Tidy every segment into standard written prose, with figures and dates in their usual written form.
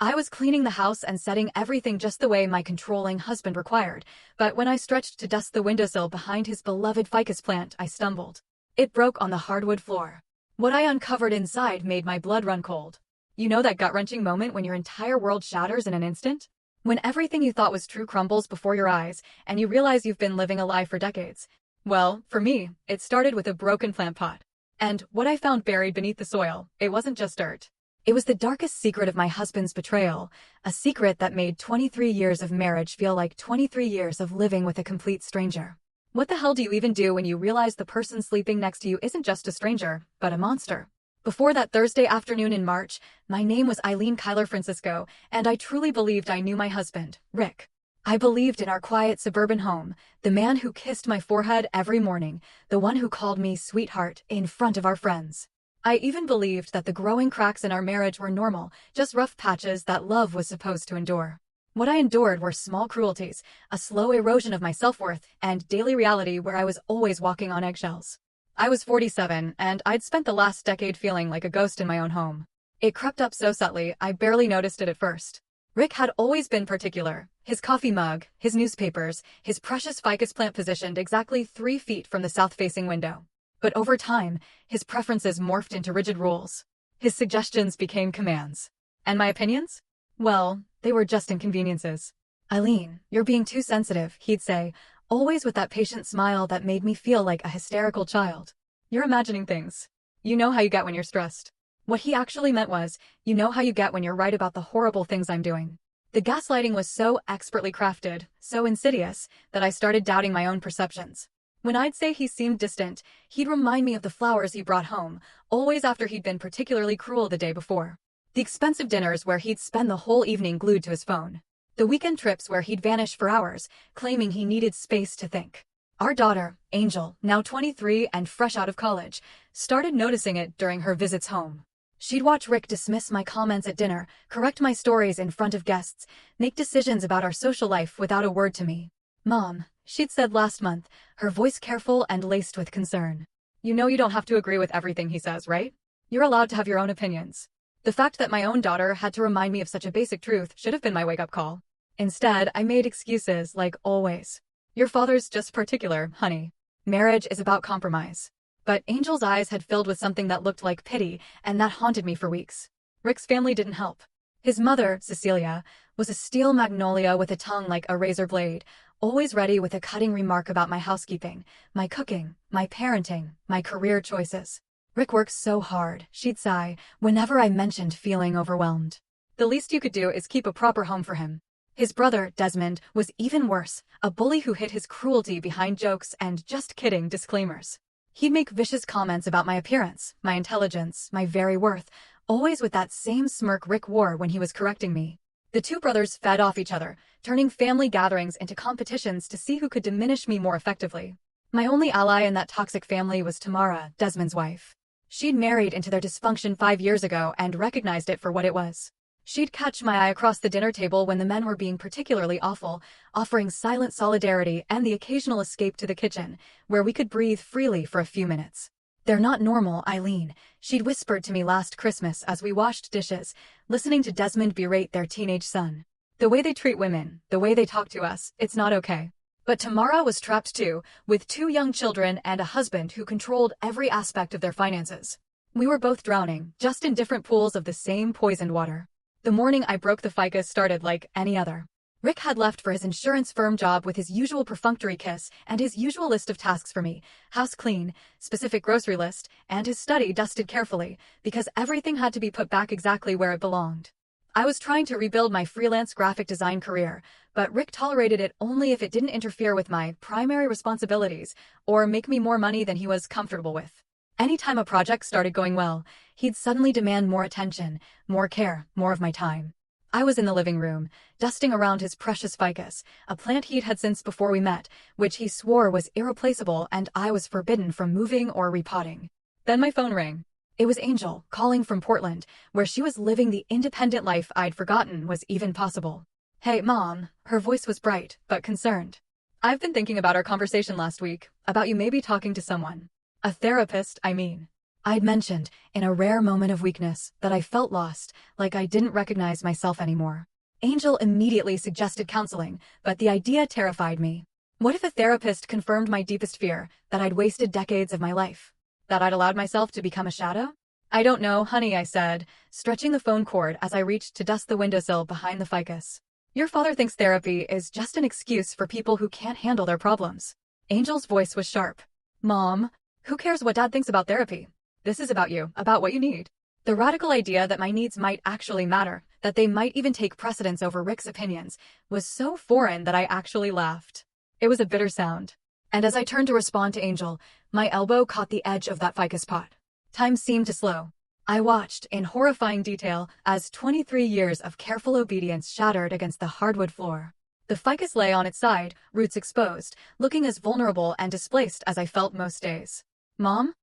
I was cleaning the house and setting everything just the way my controlling husband required, but when I stretched to dust the windowsill behind his beloved ficus plant, I stumbled. It broke on the hardwood floor. What I uncovered inside made my blood run cold. You know that gut-wrenching moment when your entire world shatters in an instant? When everything you thought was true crumbles before your eyes, and you realize you've been living a lie for decades. Well, for me, it started with a broken plant pot. And what I found buried beneath the soil, it wasn't just dirt. It was the darkest secret of my husband's betrayal, a secret that made 23 years of marriage feel like 23 years of living with a complete stranger. What the hell do you even do when you realize the person sleeping next to you isn't just a stranger, but a monster? Before that Thursday afternoon in March, my name was Eileen Kyler Francisco, and I truly believed I knew my husband, Rick. I believed in our quiet suburban home, the man who kissed my forehead every morning, the one who called me sweetheart in front of our friends. I even believed that the growing cracks in our marriage were normal, just rough patches that love was supposed to endure. What I endured were small cruelties, a slow erosion of my self-worth, and daily reality where I was always walking on eggshells. I was 47, and I'd spent the last decade feeling like a ghost in my own home. It crept up so subtly, I barely noticed it at first. Rick had always been particular. His coffee mug, his newspapers, his precious ficus plant positioned exactly 3 feet from the south-facing window. But over time, his preferences morphed into rigid rules. His suggestions became commands. And my opinions? Well, they were just inconveniences. "Eileen, you're being too sensitive," he'd say, always with that patient smile that made me feel like a hysterical child. "You're imagining things. You know how you get when you're stressed." What he actually meant was, you know how you get when you're right about the horrible things I'm doing. The gaslighting was so expertly crafted, so insidious, that I started doubting my own perceptions. When I'd say he seemed distant, he'd remind me of the flowers he brought home, always after he'd been particularly cruel the day before. The expensive dinners where he'd spend the whole evening glued to his phone. The weekend trips where he'd vanish for hours, claiming he needed space to think. Our daughter, Angel, now 23 and fresh out of college, started noticing it during her visits home. She'd watch Rick dismiss my comments at dinner, correct my stories in front of guests, make decisions about our social life without a word to me. "Mom," she'd said last month, her voice careful and laced with concern. "You know you don't have to agree with everything he says, right? You're allowed to have your own opinions." The fact that my own daughter had to remind me of such a basic truth should have been my wake-up call. Instead, I made excuses, like always. "Your father's just particular, honey. Marriage is about compromise." But Angel's eyes had filled with something that looked like pity, and that haunted me for weeks. Rick's family didn't help. His mother, Cecilia, was a steel magnolia with a tongue like a razor blade, always ready with a cutting remark about my housekeeping, my cooking, my parenting, my career choices. "Rick works so hard," she'd sigh, whenever I mentioned feeling overwhelmed. "The least you could do is keep a proper home for him." His brother, Desmond, was even worse, a bully who hid his cruelty behind jokes and "just kidding" disclaimers. He'd make vicious comments about my appearance, my intelligence, my very worth, always with that same smirk Rick wore when he was correcting me. The two brothers fed off each other, turning family gatherings into competitions to see who could diminish me more effectively. My only ally in that toxic family was Tamara, Desmond's wife. She'd married into their dysfunction 5 years ago and recognized it for what it was. She'd catch my eye across the dinner table when the men were being particularly awful, offering silent solidarity and the occasional escape to the kitchen, where we could breathe freely for a few minutes. "They're not normal, Eileen," she'd whispered to me last Christmas as we washed dishes, listening to Desmond berate their teenage son. "The way they treat women, the way they talk to us, it's not okay." But Tamara was trapped too, with 2 young children and a husband who controlled every aspect of their finances. We were both drowning, just in different pools of the same poisoned water. The morning I broke the ficus started like any other. Rick had left for his insurance firm job with his usual perfunctory kiss and his usual list of tasks for me, house clean, specific grocery list, and his study dusted carefully, because everything had to be put back exactly where it belonged. I was trying to rebuild my freelance graphic design career, but Rick tolerated it only if it didn't interfere with my primary responsibilities or make me more money than he was comfortable with. Anytime a project started going well, he'd suddenly demand more attention, more care, more of my time. I was in the living room, dusting around his precious ficus, a plant he'd had since before we met, which he swore was irreplaceable and I was forbidden from moving or repotting. Then my phone rang. It was Angel, calling from Portland, where she was living the independent life I'd forgotten was even possible. "Hey, Mom," her voice was bright, but concerned. "I've been thinking about our conversation last week, about you maybe talking to someone. A therapist, I mean." I'd mentioned, in a rare moment of weakness, that I felt lost, like I didn't recognize myself anymore. Angel immediately suggested counseling, but the idea terrified me. What if a therapist confirmed my deepest fear, that I'd wasted decades of my life? That I'd allowed myself to become a shadow? I don't know, honey, I said, stretching the phone cord as I reached to dust the windowsill behind the ficus. Your father thinks therapy is just an excuse for people who can't handle their problems. Angel's voice was sharp. Mom, who cares what Dad thinks about therapy? This is about you, about what you need. The radical idea that my needs might actually matter, that they might even take precedence over Rick's opinions, was so foreign that I actually laughed. It was a bitter sound. And as I turned to respond to Angel, my elbow caught the edge of that ficus pot. Time seemed to slow. I watched, in horrifying detail, as 23 years of careful obedience shattered against the hardwood floor. The ficus lay on its side, roots exposed, looking as vulnerable and displaced as I felt most days. Mom,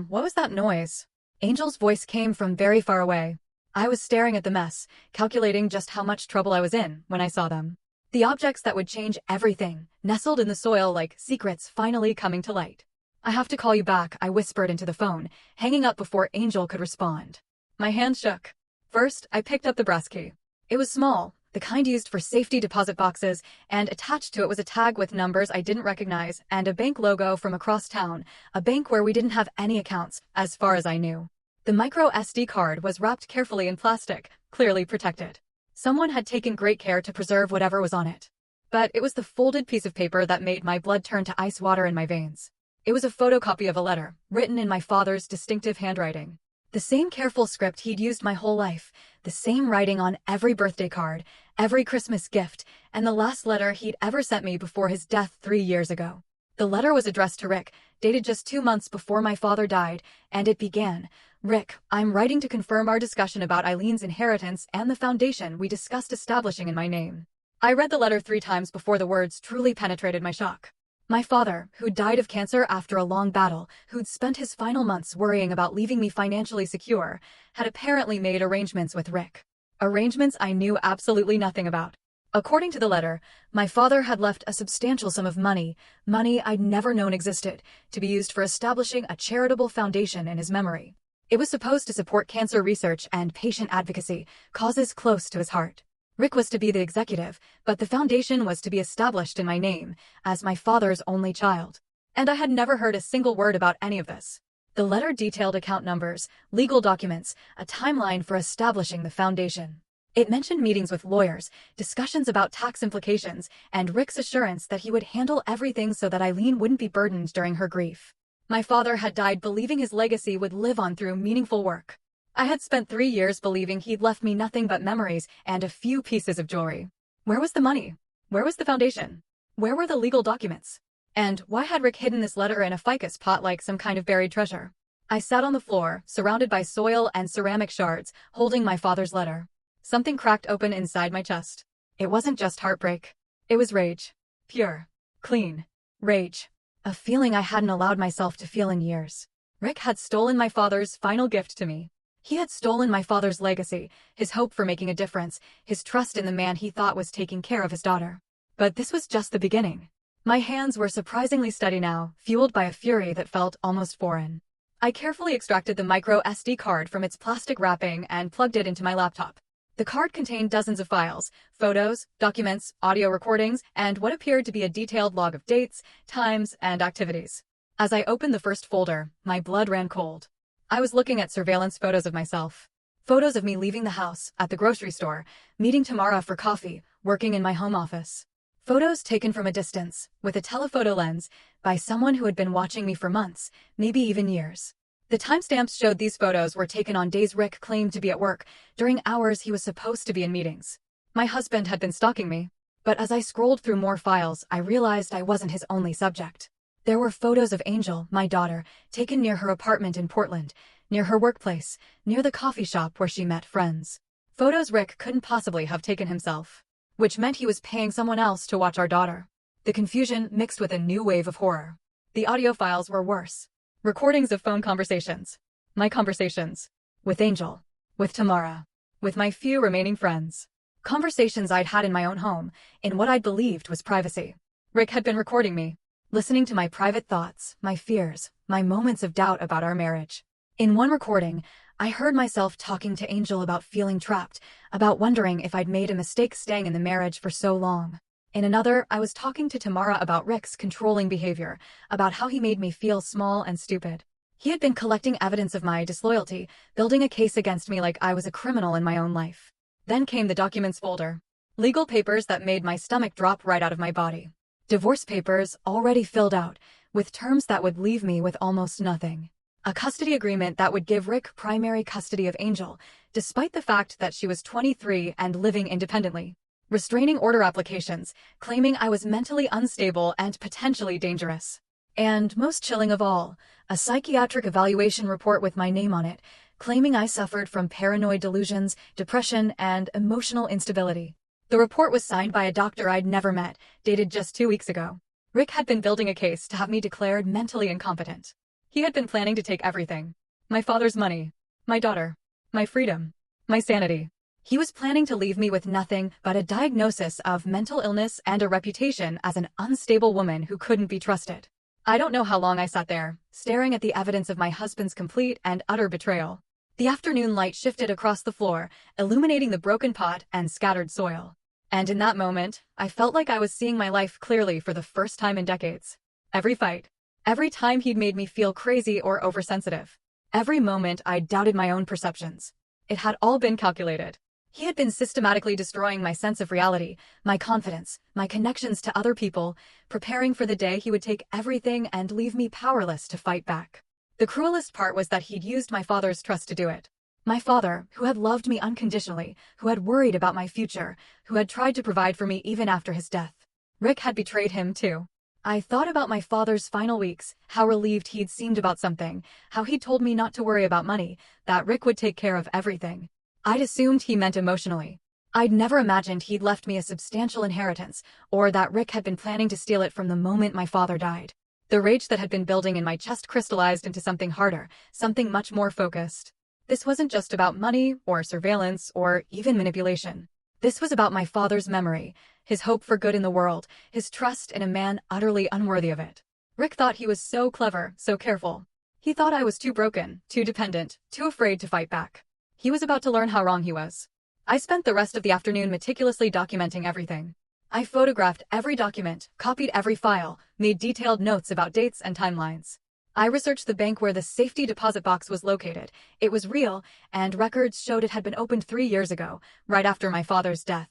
what was that noise? Angel's voice came from very far away. I was staring at the mess, calculating just how much trouble I was in when I saw them. The objects that would change everything, nestled in the soil like secrets finally coming to light. I have to call you back, I whispered into the phone, hanging up before Angel could respond. My hand shook. First, I picked up the brass key. It was small, the kind used for safety deposit boxes, and attached to it was a tag with numbers I didn't recognize and a bank logo from across town, a bank where we didn't have any accounts, as far as I knew. The micro SD card was wrapped carefully in plastic, clearly protected. Someone had taken great care to preserve whatever was on it. But it was the folded piece of paper that made my blood turn to ice water in my veins. It was a photocopy of a letter, written in my father's distinctive handwriting. The same careful script he'd used my whole life, the same writing on every birthday card, every Christmas gift, and the last letter he'd ever sent me before his death 3 years ago. The letter was addressed to Rick, dated just 2 months before my father died, and it began, Rick, I'm writing to confirm our discussion about Eileen's inheritance and the foundation we discussed establishing in my name. I read the letter 3 times before the words truly penetrated my shock. My father, who'd died of cancer after a long battle, who'd spent his final months worrying about leaving me financially secure, had apparently made arrangements with Rick. Arrangements I knew absolutely nothing about. According to the letter, my father had left a substantial sum of money I'd never known existed, to be used for establishing a charitable foundation in his memory. It was supposed to support cancer research and patient advocacy, causes close to his heart. Rick was to be the executive, but the foundation was to be established in my name, as my father's only child. And I had never heard a single word about any of this. The letter detailed account numbers, legal documents, a timeline for establishing the foundation. It mentioned meetings with lawyers, discussions about tax implications, and Rick's assurance that he would handle everything so that Eileen wouldn't be burdened during her grief. My father had died believing his legacy would live on through meaningful work. I had spent 3 years believing he'd left me nothing but memories and a few pieces of jewelry. Where was the money? Where was the foundation? Where were the legal documents? And why had Rick hidden this letter in a ficus pot like some kind of buried treasure? I sat on the floor, surrounded by soil and ceramic shards, holding my father's letter. Something cracked open inside my chest. It wasn't just heartbreak. It was rage. Pure. Clean. Rage. A feeling I hadn't allowed myself to feel in years. Rick had stolen my father's final gift to me. He had stolen my father's legacy, his hope for making a difference, his trust in the man he thought was taking care of his daughter. But this was just the beginning. My hands were surprisingly steady now, fueled by a fury that felt almost foreign. I carefully extracted the micro SD card from its plastic wrapping and plugged it into my laptop. The card contained dozens of files, photos, documents, audio recordings, and what appeared to be a detailed log of dates, times, and activities. As I opened the first folder, my blood ran cold. I was looking at surveillance photos of myself. Photos of me leaving the house, at the grocery store, meeting Tamara for coffee, working in my home office. Photos taken from a distance, with a telephoto lens, by someone who had been watching me for months, maybe even years. The timestamps showed these photos were taken on days Rick claimed to be at work, during hours he was supposed to be in meetings. My husband had been stalking me. But as I scrolled through more files, I realized I wasn't his only subject. There were photos of Angel, my daughter, taken near her apartment in Portland, near her workplace, near the coffee shop where she met friends. Photos Rick couldn't possibly have taken himself, which meant he was paying someone else to watch our daughter. The confusion mixed with a new wave of horror. The audio files were worse. Recordings of phone conversations. My conversations. With Angel. With Tamara. With my few remaining friends. Conversations I'd had in my own home, in what I'd believed was privacy. Rick had been recording me. Listening to my private thoughts, my fears, my moments of doubt about our marriage. In one recording, I heard myself talking to Angel about feeling trapped, about wondering if I'd made a mistake staying in the marriage for so long. In another, I was talking to Tamara about Rick's controlling behavior, about how he made me feel small and stupid. He had been collecting evidence of my disloyalty, building a case against me like I was a criminal in my own life. Then came the documents folder. Legal papers that made my stomach drop right out of my body. Divorce papers already filled out, with terms that would leave me with almost nothing. A custody agreement that would give Rick primary custody of Angel, despite the fact that she was 23 and living independently. Restraining order applications, claiming I was mentally unstable and potentially dangerous. And most chilling of all, a psychiatric evaluation report with my name on it, claiming I suffered from paranoid delusions, depression, and emotional instability. The report was signed by a doctor I'd never met, dated just 2 weeks ago. Rick had been building a case to have me declared mentally incompetent. He had been planning to take everything. My father's money, my daughter, my freedom, my sanity. He was planning to leave me with nothing but a diagnosis of mental illness and a reputation as an unstable woman who couldn't be trusted. I don't know how long I sat there, staring at the evidence of my husband's complete and utter betrayal. The afternoon light shifted across the floor, illuminating the broken pot and scattered soil. And in that moment, I felt like I was seeing my life clearly for the first time in decades. Every fight. Every time he'd made me feel crazy or oversensitive. Every moment I doubted my own perceptions. It had all been calculated. He had been systematically destroying my sense of reality, my confidence, my connections to other people, preparing for the day he would take everything and leave me powerless to fight back. The cruelest part was that he'd used my father's trust to do it. My father, who had loved me unconditionally, who had worried about my future, who had tried to provide for me even after his death. Rick had betrayed him too. I thought about my father's final weeks, how relieved he'd seemed about something, how he'd told me not to worry about money, that Rick would take care of everything. I'd assumed he meant emotionally. I'd never imagined he'd left me a substantial inheritance, or that Rick had been planning to steal it from the moment my father died. The rage that had been building in my chest crystallized into something harder, something much more focused. This wasn't just about money, or surveillance, or even manipulation. This was about my father's memory, his hope for good in the world, his trust in a man utterly unworthy of it. Rick thought he was so clever, so careful. He thought I was too broken, too dependent, too afraid to fight back. He was about to learn how wrong he was. I spent the rest of the afternoon meticulously documenting everything. I photographed every document, copied every file, made detailed notes about dates and timelines. I researched the bank where the safety deposit box was located. It was real, and records showed it had been opened 3 years ago, right after my father's death.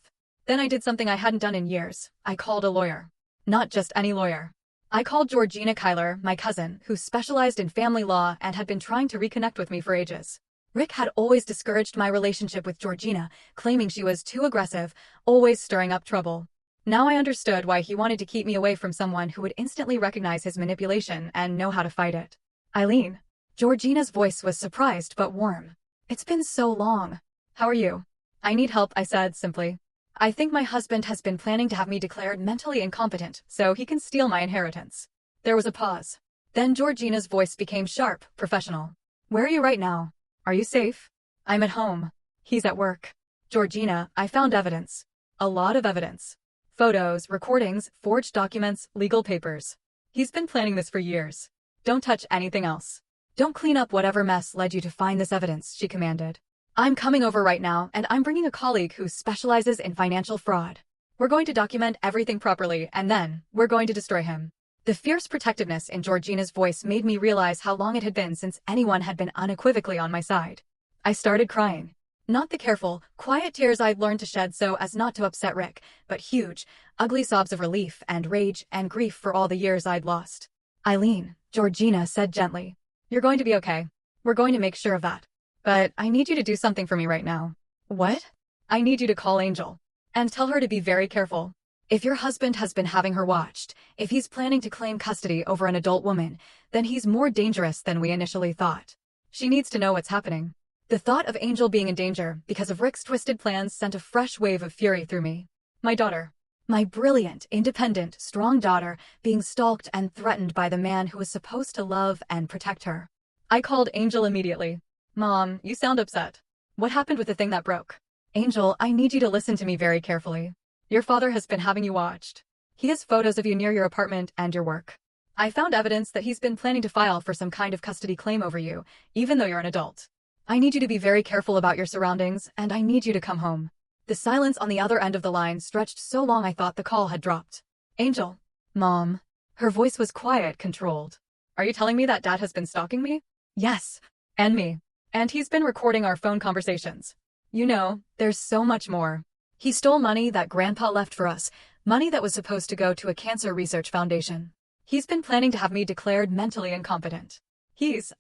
Then I did something I hadn't done in years. I called a lawyer. Not just any lawyer. I called Georgina Kyler, my cousin, who specialized in family law and had been trying to reconnect with me for ages. Rick had always discouraged my relationship with Georgina, claiming she was too aggressive, always stirring up trouble. Now I understood why he wanted to keep me away from someone who would instantly recognize his manipulation and know how to fight it. Eileen. Georgina's voice was surprised but warm. It's been so long. How are you? I need help, I said simply. I think my husband has been planning to have me declared mentally incompetent so he can steal my inheritance. There was a pause. Then Georgina's voice became sharp, professional. Where are you right now? Are you safe? I'm at home. He's at work. Georgina, I found evidence. A lot of evidence. Photos, recordings, forged documents, legal papers. He's been planning this for years. Don't touch anything else. Don't clean up whatever mess led you to find this evidence, she commanded. I'm coming over right now, and I'm bringing a colleague who specializes in financial fraud. We're going to document everything properly, and then we're going to destroy him. The fierce protectiveness in Georgina's voice made me realize how long it had been since anyone had been unequivocally on my side. I started crying. Not the careful, quiet tears I'd learned to shed so as not to upset Rick, but huge, ugly sobs of relief and rage and grief for all the years I'd lost. Eileen, Georgina said gently. You're going to be okay. We're going to make sure of that. But I need you to do something for me right now. What? I need you to call Angel. And tell her to be very careful. If your husband has been having her watched, if he's planning to claim custody over an adult woman, then he's more dangerous than we initially thought. She needs to know what's happening. The thought of Angel being in danger because of Rick's twisted plans sent a fresh wave of fury through me. My daughter. My brilliant, independent, strong daughter being stalked and threatened by the man who was supposed to love and protect her. I called Angel immediately. Mom, you sound upset. What happened with the thing that broke? Angel, I need you to listen to me very carefully. Your father has been having you watched. He has photos of you near your apartment and your work. I found evidence that he's been planning to file for some kind of custody claim over you, even though you're an adult. I need you to be very careful about your surroundings, and I need you to come home." The silence on the other end of the line stretched so long I thought the call had dropped. "Angel." "Mom." Her voice was quiet, controlled. "Are you telling me that Dad has been stalking me?" "Yes. And me. And he's been recording our phone conversations. You know, there's so much more. He stole money that Grandpa left for us, money that was supposed to go to a cancer research foundation. He's been planning to have me declared mentally incompetent."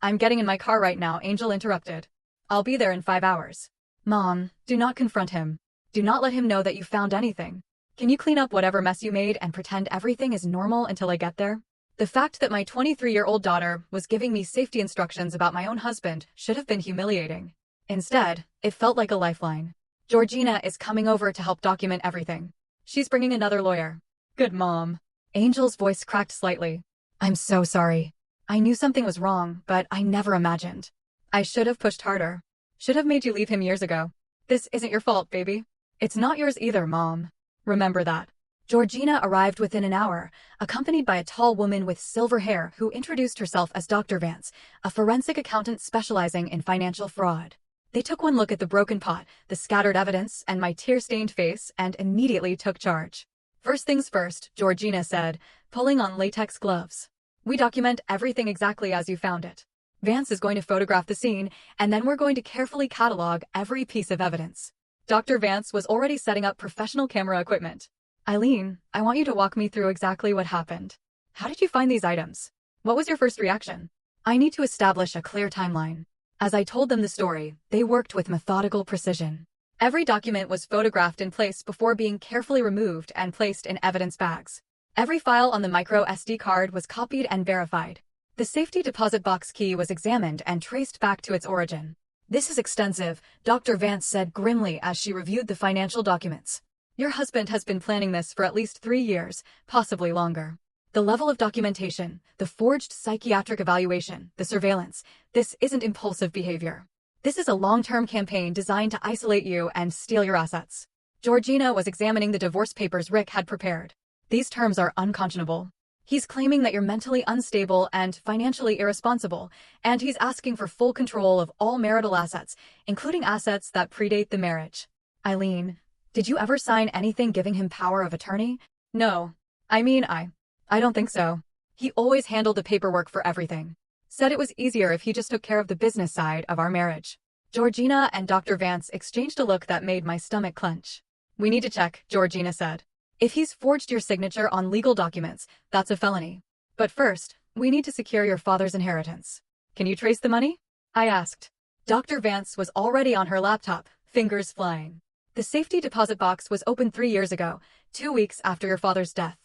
I'm getting in my car right now," Angel interrupted. "I'll be there in 5 hours. Mom, do not confront him. Do not let him know that you found anything. Can you clean up whatever mess you made and pretend everything is normal until I get there?" The fact that my 23-year-old daughter was giving me safety instructions about my own husband should have been humiliating. Instead, it felt like a lifeline. "Georgina is coming over to help document everything. She's bringing another lawyer." "Good, Mom." Angel's voice cracked slightly. "I'm so sorry. I knew something was wrong, but I never imagined. I should have pushed harder. Should have made you leave him years ago. This isn't your fault, baby. It's not yours either, Mom. Remember that." Georgina arrived within an hour, accompanied by a tall woman with silver hair who introduced herself as Dr. Vance, a forensic accountant specializing in financial fraud. They took one look at the broken pot, the scattered evidence, and my tear-stained face, and immediately took charge. "First things first," Georgina said, pulling on latex gloves. "We document everything exactly as you found it. Vance is going to photograph the scene, and then we're going to carefully catalog every piece of evidence." Dr. Vance was already setting up professional camera equipment. "Eileen, I want you to walk me through exactly what happened. How did you find these items? What was your first reaction?" I need to establish a clear timeline. As I told them the story, they worked with methodical precision. Every document was photographed in place before being carefully removed and placed in evidence bags. Every file on the micro SD card was copied and verified. The safety deposit box key was examined and traced back to its origin. "This is extensive," Dr. Vance said grimly as she reviewed the financial documents. "Your husband has been planning this for at least 3 years, possibly longer. The level of documentation, the forged psychiatric evaluation, the surveillance, this isn't impulsive behavior. This is a long-term campaign designed to isolate you and steal your assets." Georgina was examining the divorce papers Rick had prepared. "These terms are unconscionable. He's claiming that you're mentally unstable and financially irresponsible, and he's asking for full control of all marital assets, including assets that predate the marriage." "Eileen, did you ever sign anything giving him power of attorney?" "No. I don't think so. He always handled the paperwork for everything. Said it was easier if he just took care of the business side of our marriage." Georgina and Dr. Vance exchanged a look that made my stomach clench. "We need to check," Georgina said. "If he's forged your signature on legal documents, that's a felony. But first, we need to secure your father's inheritance." "Can you trace the money?" I asked. Dr. Vance was already on her laptop, fingers flying. "The safety deposit box was opened 3 years ago, 2 weeks after your father's death.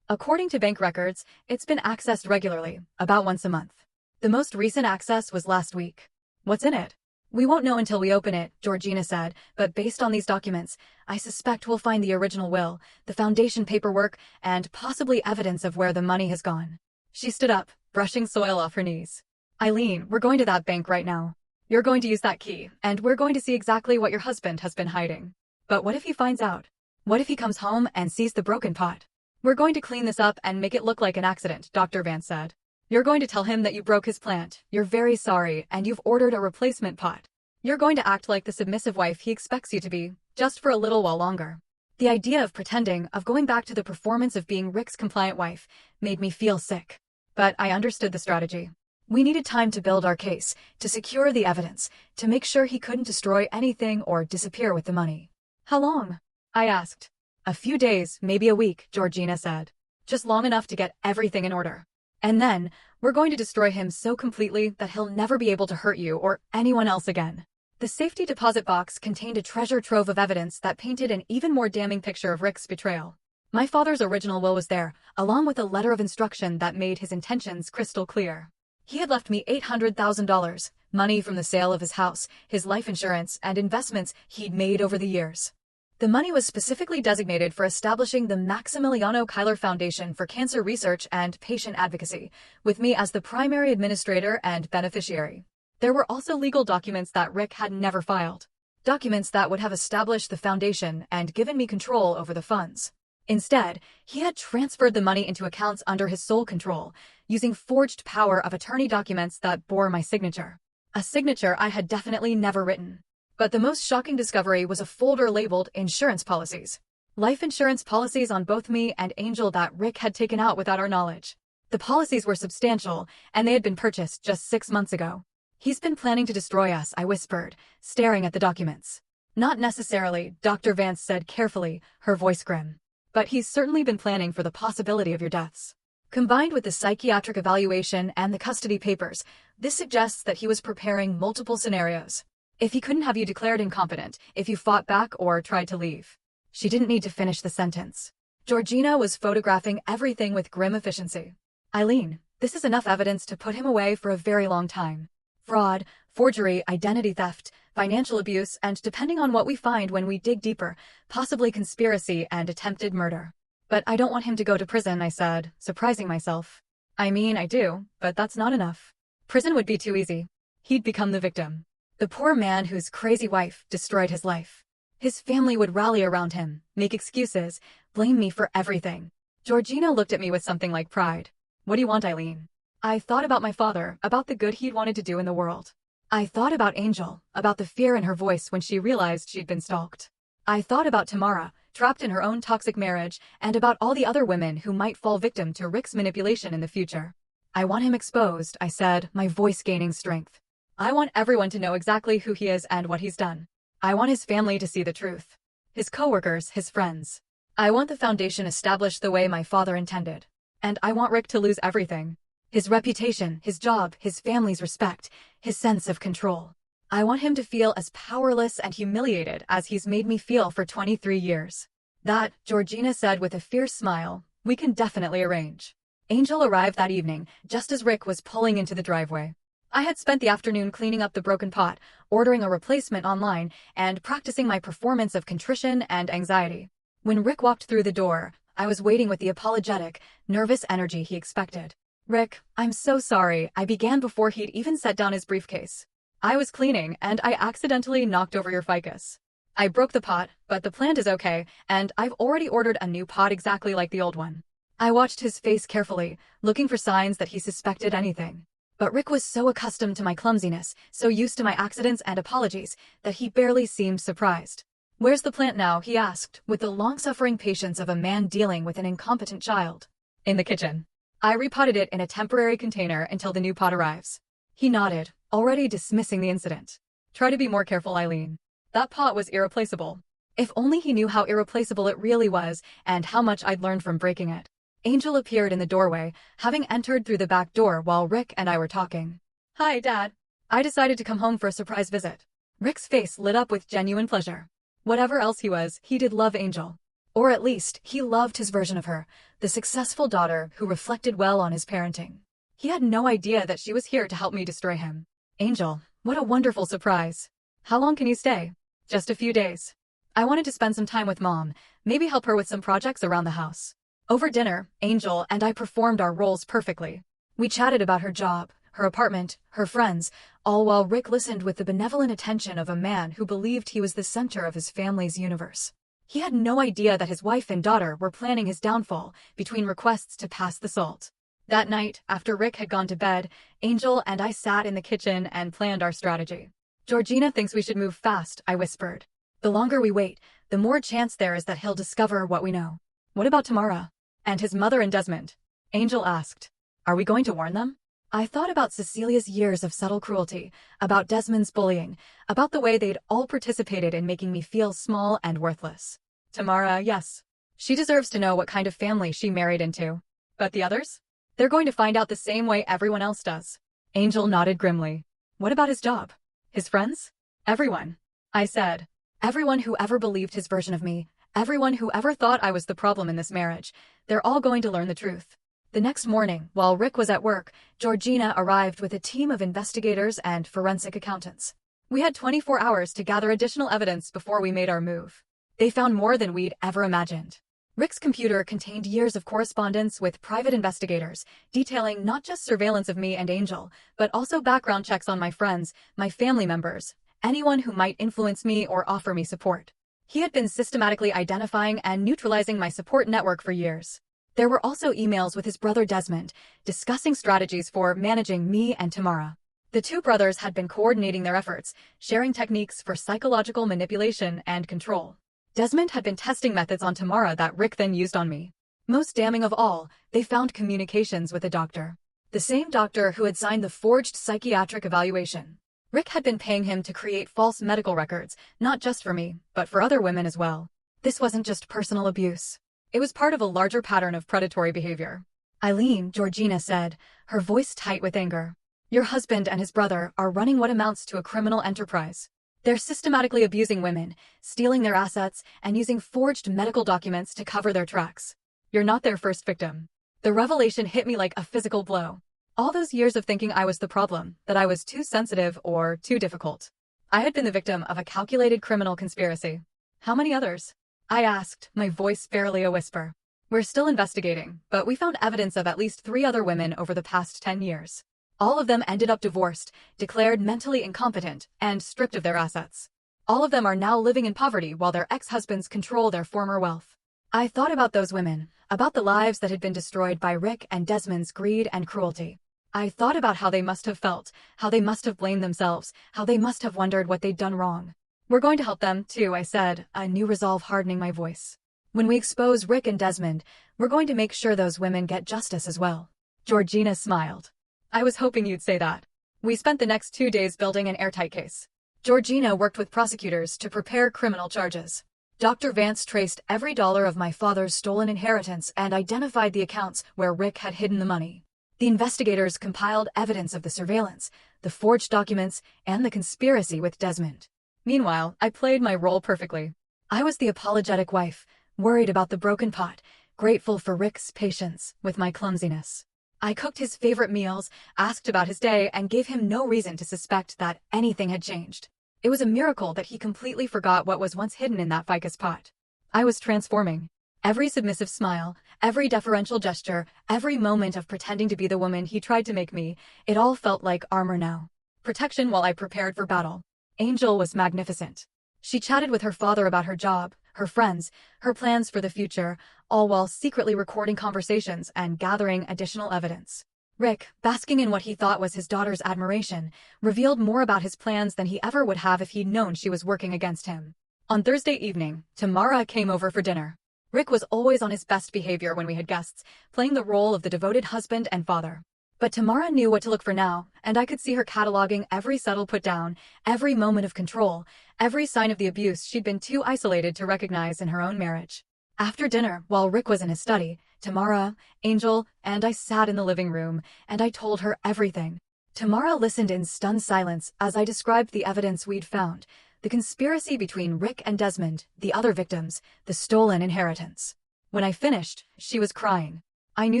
According to bank records, it's been accessed regularly, about once a month. The most recent access was last week." "What's in it?" "We won't know until we open it," Georgina said, "but based on these documents, I suspect we'll find the original will, the foundation paperwork, and possibly evidence of where the money has gone." She stood up, brushing soil off her knees. "Eileen, we're going to that bank right now. You're going to use that key, and we're going to see exactly what your husband has been hiding. But what if he finds out? What if he comes home and sees the broken pot?" "We're going to clean this up and make it look like an accident," Dr. Vance said. "You're going to tell him that you broke his plant, you're very sorry, and you've ordered a replacement pot. You're going to act like the submissive wife he expects you to be, just for a little while longer." The idea of pretending, of going back to the performance of being Rick's compliant wife, made me feel sick. But I understood the strategy. We needed time to build our case, to secure the evidence, to make sure he couldn't destroy anything or disappear with the money. "How long?" I asked. "A few days, maybe a week," Georgina said. "Just long enough to get everything in order. And then, we're going to destroy him so completely that he'll never be able to hurt you or anyone else again." The safety deposit box contained a treasure trove of evidence that painted an even more damning picture of Rick's betrayal. My father's original will was there, along with a letter of instruction that made his intentions crystal clear. He had left me $800,000, money from the sale of his house, his life insurance, and investments he'd made over the years. The money was specifically designated for establishing the Maximiliano Kyler Foundation for Cancer Research and Patient Advocacy, with me as the primary administrator and beneficiary. There were also legal documents that Rick had never filed. Documents that would have established the foundation and given me control over the funds. Instead, he had transferred the money into accounts under his sole control, using forged power of attorney documents that bore my signature. A signature I had definitely never written. But the most shocking discovery was a folder labeled insurance policies. Life insurance policies on both me and Angel that Rick had taken out without our knowledge. The policies were substantial, and they had been purchased just 6 months ago. "He's been planning to destroy us," I whispered, staring at the documents. "Not necessarily," Dr. Vance said carefully, her voice grim. "But he's certainly been planning for the possibility of your deaths. Combined with the psychiatric evaluation and the custody papers, this suggests that he was preparing multiple scenarios. If he couldn't have you declared incompetent, if you fought back or tried to leave." She didn't need to finish the sentence. Georgina was photographing everything with grim efficiency. "Eileen, this is enough evidence to put him away for a very long time. Fraud, forgery, identity theft, financial abuse, and depending on what we find when we dig deeper, possibly conspiracy and attempted murder." "But I don't want him to go to prison," I said, surprising myself. "I mean, I do, but that's not enough. Prison would be too easy. He'd become the victim. The poor man whose crazy wife destroyed his life. His family would rally around him, make excuses, blame me for everything." Georgina looked at me with something like pride. "What do you want, Eileen?" I thought about my father, about the good he'd wanted to do in the world. I thought about Angel, about the fear in her voice when she realized she'd been stalked. I thought about Tamara, trapped in her own toxic marriage, and about all the other women who might fall victim to Rick's manipulation in the future. "I want him exposed," I said, my voice gaining strength. "I want everyone to know exactly who he is and what he's done. I want his family to see the truth. His coworkers, his friends. I want the foundation established the way my father intended. And I want Rick to lose everything. His reputation, his job, his family's respect, his sense of control. I want him to feel as powerless and humiliated as he's made me feel for 23 years. That," Georgina said with a fierce smile, "we can definitely arrange." Angel arrived that evening, just as Rick was pulling into the driveway. I had spent the afternoon cleaning up the broken pot, ordering a replacement online, and practicing my performance of contrition and anxiety. When Rick walked through the door, I was waiting with the apologetic, nervous energy he expected. "Rick, I'm so sorry," I began before he'd even set down his briefcase. "I was cleaning, and I accidentally knocked over your ficus. I broke the pot, but the plant is okay, and I've already ordered a new pot exactly like the old one." I watched his face carefully, looking for signs that he suspected anything. But Rick was so accustomed to my clumsiness, so used to my accidents and apologies, that he barely seemed surprised. "Where's the plant now?" he asked, with the long-suffering patience of a man dealing with an incompetent child. "In the kitchen. I repotted it in a temporary container until the new pot arrives." He nodded, already dismissing the incident. "Try to be more careful, Eileen. That pot was irreplaceable." If only he knew how irreplaceable it really was, and how much I'd learned from breaking it. Angel appeared in the doorway, having entered through the back door while Rick and I were talking. "Hi, Dad. I decided to come home for a surprise visit." Rick's face lit up with genuine pleasure. Whatever else he was, he did love Angel. Or at least, he loved his version of her, the successful daughter who reflected well on his parenting. He had no idea that she was here to help me destroy him. "Angel, what a wonderful surprise. How long can you stay?" "Just a few days. I wanted to spend some time with Mom, maybe help her with some projects around the house." Over dinner, Angel and I performed our roles perfectly. We chatted about her job, her apartment, her friends, all while Rick listened with the benevolent attention of a man who believed he was the center of his family's universe. He had no idea that his wife and daughter were planning his downfall between requests to pass the salt. That night, after Rick had gone to bed, Angel and I sat in the kitchen and planned our strategy. "Georgina thinks we should move fast," I whispered. "The longer we wait, the more chance there is that he'll discover what we know." "What about Tamara? And his mother and Desmond?" Angel asked. "Are we going to warn them?" I thought about Cecilia's years of subtle cruelty, about Desmond's bullying, about the way they'd all participated in making me feel small and worthless. "Tamara, yes. She deserves to know what kind of family she married into. But the others? They're going to find out the same way everyone else does." Angel nodded grimly. "What about his job? His friends?" "Everyone," I said. "Everyone who ever believed his version of me. Everyone who ever thought I was the problem in this marriage. They're all going to learn the truth." The next morning, while Rick was at work, Georgina arrived with a team of investigators and forensic accountants. We had 24 hours to gather additional evidence before we made our move. They found more than we'd ever imagined. Rick's computer contained years of correspondence with private investigators, detailing not just surveillance of me and Angel, but also background checks on my friends, my family members, anyone who might influence me or offer me support. He had been systematically identifying and neutralizing my support network for years. There were also emails with his brother Desmond, discussing strategies for managing me and Tamara. The two brothers had been coordinating their efforts, sharing techniques for psychological manipulation and control. Desmond had been testing methods on Tamara that Rick then used on me. Most damning of all, they found communications with a doctor. The same doctor who had signed the forged psychiatric evaluation. Rick had been paying him to create false medical records, not just for me, but for other women as well. This wasn't just personal abuse. It was part of a larger pattern of predatory behavior. Eileen, Georgina said, her voice tight with anger. Your husband and his brother are running what amounts to a criminal enterprise. They're systematically abusing women, stealing their assets, and using forged medical documents to cover their tracks. You're not their first victim. The revelation hit me like a physical blow. All those years of thinking I was the problem, that I was too sensitive or too difficult. I had been the victim of a calculated criminal conspiracy. How many others? I asked, my voice barely a whisper. We're still investigating, but we found evidence of at least 3 other women over the past 10 years. All of them ended up divorced, declared mentally incompetent, and stripped of their assets. All of them are now living in poverty while their ex-husbands control their former wealth. I thought about those women, about the lives that had been destroyed by Rick and Desmond's greed and cruelty. I thought about how they must have felt, how they must have blamed themselves, how they must have wondered what they'd done wrong. We're going to help them, too, I said, a new resolve hardening my voice. When we expose Rick and Desmond, we're going to make sure those women get justice as well. Georgina smiled. I was hoping you'd say that. We spent the next 2 days building an airtight case. Georgina worked with prosecutors to prepare criminal charges. Dr. Vance traced every dollar of my father's stolen inheritance and identified the accounts where Rick had hidden the money. The investigators compiled evidence of the surveillance, the forged documents, and the conspiracy with Desmond. Meanwhile, I played my role perfectly. I was the apologetic wife, worried about the broken pot, grateful for Rick's patience with my clumsiness. I cooked his favorite meals, asked about his day, and gave him no reason to suspect that anything had changed. It was a miracle that he completely forgot what was once hidden in that ficus pot. I was transforming. Every submissive smile, every deferential gesture, every moment of pretending to be the woman he tried to make me, it all felt like armor now. Protection while I prepared for battle. Angel was magnificent. She chatted with her father about her job, her friends, her plans for the future, all while secretly recording conversations and gathering additional evidence. Rick, basking in what he thought was his daughter's admiration, revealed more about his plans than he ever would have if he'd known she was working against him. On Thursday evening, Tamara came over for dinner. Rick was always on his best behavior when we had guests, playing the role of the devoted husband and father. But Tamara knew what to look for now, and I could see her cataloging every subtle put down, every moment of control, every sign of the abuse she'd been too isolated to recognize in her own marriage. After dinner, while Rick was in his study, Tamara, Angel, and I sat in the living room, and I told her everything. Tamara listened in stunned silence as I described the evidence we'd found, the conspiracy between Rick and Desmond, the other victims, the stolen inheritance. When I finished, she was crying. I knew